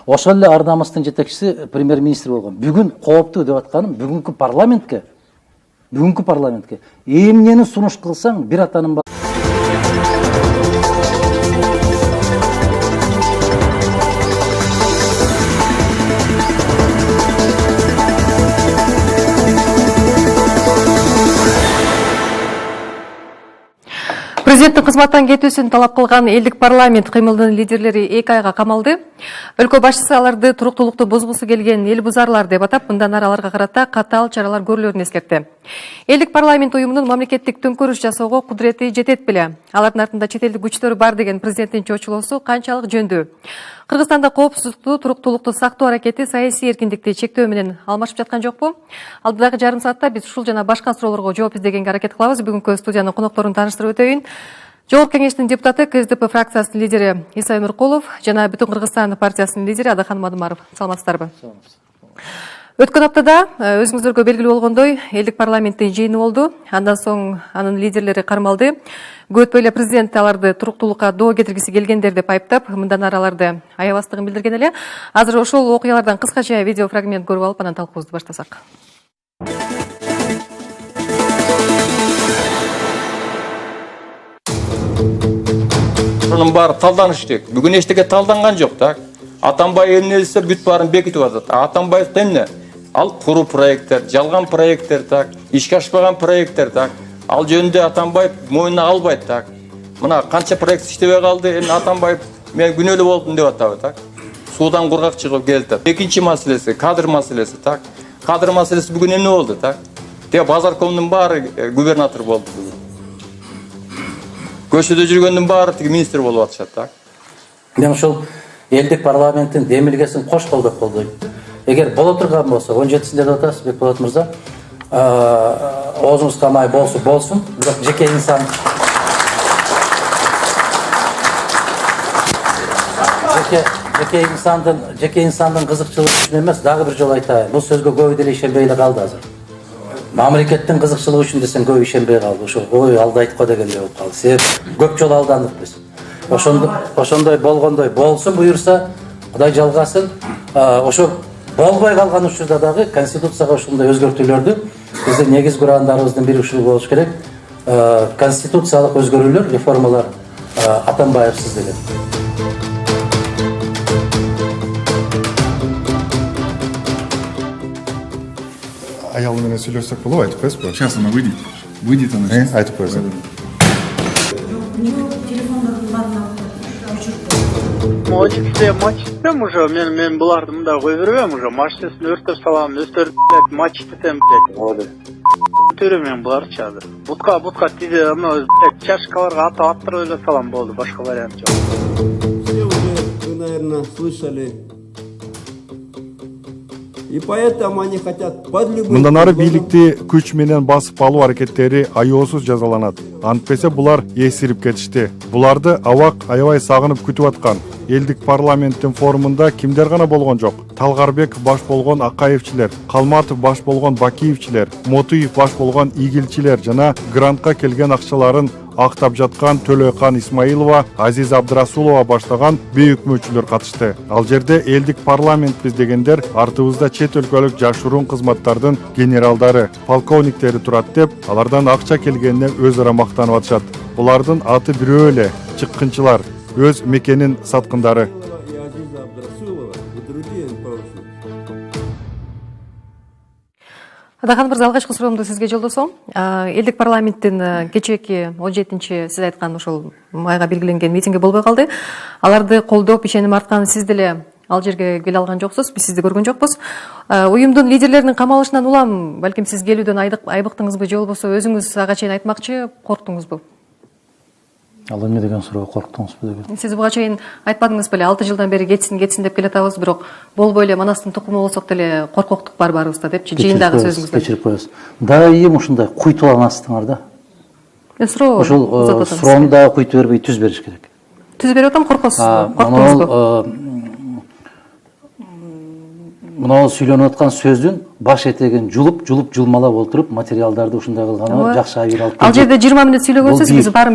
Ошол эле Ар намыстын жетекчиси премьер-министр болгон. Бүгүн кооптуу деп атканым бүгүнкү парламентке эмнени сунуш кылсаң бир атанын Президенттин кызматтан кетүүсүн талап кылган элдик парламент кыймылдын лидерлери 2 айга камалды. Өлкө башчысы аларды туруктуулукту бузгусу келген эл бузарлар деп атап, мындан ары аларга карата катаал чаралар көрүлөрүн эскертти. Элдик парламент уюмунун мамлекеттик төңкөрүш жасоого кудурети жетет беле? Алардын артында чет элдик күчтөр бар деген президенттин чочулоосу канчалык жөндүү? Кыргызстанда коопсуздукту, туруктуулукту сактоо аракети саясий эркиндикти чектөө менен алмашып жаткан жокпу? Алдыдагы жарым саатта биз ушул жана башка суроолорго жооп издегенге аракет кылабыз. Бүгүнкү студиянын конокторун тааныштырып өтөйүн. Жогорку кеңештин депутаты, КСДП фракциясынын лидери Иса Өмүркулов жана Бүтүн Кыргызстан партиясынын лидери Адахан Мадымаров. Саламатсыздарбы? Өткөн аптада өзүңүздөргө белгилүү болгондой, элдик парламенттин жыйыны болду. Андан соң анын лидерлери кармалды. Көп эле президент аларды туруктуулукка доо кетиргиси келгендер деп айыптап, мындан ары аларды аябастыгын билдирген эле. Азыр ошол окуялардан кыскача видео фрагмент көрүп алып, анан талкуубузду баштасак. Ошонун баары талданыш керек. Бүгүн эчтеке талданган жок да. Атамбай эмне десе бүт баарын бекитип атат. Атамбаев эмне? Ал куру проекттер, жалган проекттер так, ишке ашпаган проекттер так. Ал жөнүндө Атамбаев мойнуна албайт так. Мына канча проект иштебей калды, эми Атамбаев мен күнөөлүү болдум деп атабы так. Суудан кургак чыгып келди. Экинчи маселеси кадр маселеси так. Кадр маселеси бүгүн эмне болду так? Те Базаркомдун баары губернатор болду бүгүн. Көчөдө жүргөндүн баары тиги министр болуп атышат так. Мен ошол элдик парламенттин демилгесин кош колдоп колдойм. Эгер боло турган болсо 17-синде деп атасыз Бекболот мырза, оозуңуз камай болсун, бирок жеке инсандын кызыкчылыгы үчүн эмес, дагы бир жолу айтайын. Бул сөзгө көбү деле ишенбей эле калды азыр. Мамлекеттин кызыкчылыгы үчүн десең көбү ишенбей калды. Ошо ой алдайт го дегендей болуп калды. Себеп көп жолу алдандык биз. Ошондой болгондой болсун буюрса, Кудай жалгасын. Ошо болбой калган учурда дагы конституцияга ушундай өзгөртүүлөрдү биздин негизги урандарыбыздын бири ушул болуш керек. Конституциялык өзгөрүүлөр, реформалар Атамбаевсиз деген. Аялы менен сүйлөшсөк болобу, айтып коесузбу? Сейчас она выйдет. Выйдет она сейчас. Айтып коесуз. Очередь матч тем уже, мен буларды мында кой бербем уже, машинесин өртөп салам, өстөрүп матч тетем, блядь. Төрөм мен буларды чады. Бутка тизе, чашкаларга аттырып эле салам болду, башка вариант жок. Все уже, вы, наверное, слышали. И поэтому они хотят под любым... Мындан ары бийликти күч менен басып алуу аракеттери аеосуз жазаланат. Антпесе булар эсирип кетишти. Буларды абак аябай сагынып күтүп аткан. Элдик парламенттин форумунда кимдер гана болгон жок. Талгарбек баш болгон Акаевчилер, Калматов баш болгон Бакиевчилер, Мотуев баш болгон Игилчилер жана грантка келген акчаларын актап жаткан Төлөкан Исмаилова, Азиз Абдрасулова баштаган бейүкмөчүлөр катышты. Ал жерде элдик парламентпиз дегендер артыбызда чет өлкөлүк жашыруун кызматтардын генералдары, полковниктери турат деп, алардан акча келгенине өз ара мактанып атышат. Булардын аты бирөө эле, чыккынчылар, өз мекенин саткындары. И Азиза Абдрасулова, и другие прочие. Адахан мырза, алгачкы суроомду сизге жолдосом. Элдик парламенттин кечээки 17-сиз айткан ошол майга белгиленген митинги болбой калды. Аларды колдоп, ишеним арткан сиз деле ал жерге келе алган жоксуз, биз сизди көргөн жокпуз. Уюмдун лидерлеринин камалышынан улам, балким сиз келүүдөн айбыктыңызбы же болбосо өзүңүз ага чейин айтмакчы, корктуңузбу? Ал эмне деген суроо, корктуңузбу деген? Сиз буга чейин айтпадыңыз беле, 6 жылдан бери кетсин деп келатабыз, бирок болбой эле манастын тукуму болсок деле коркоктук бар баарыбызда депчи, жыйындагы сөзүңүздө. Кечирип коесуз. Дайым ушундай куйтуланасыздар да. Суроо Ошол суроону дагы куйтуп бербей түз бериш керек. Түз берип атам, корктуңузбу? Мына сүйлөнүп аткан сөздүн баш этегин жулуп жылмалап отуруп материалдарды ушундай кылганы жакшы айыр алып. Ал жерде 20 мүнөт сүйлөгөнсүз, биз баарын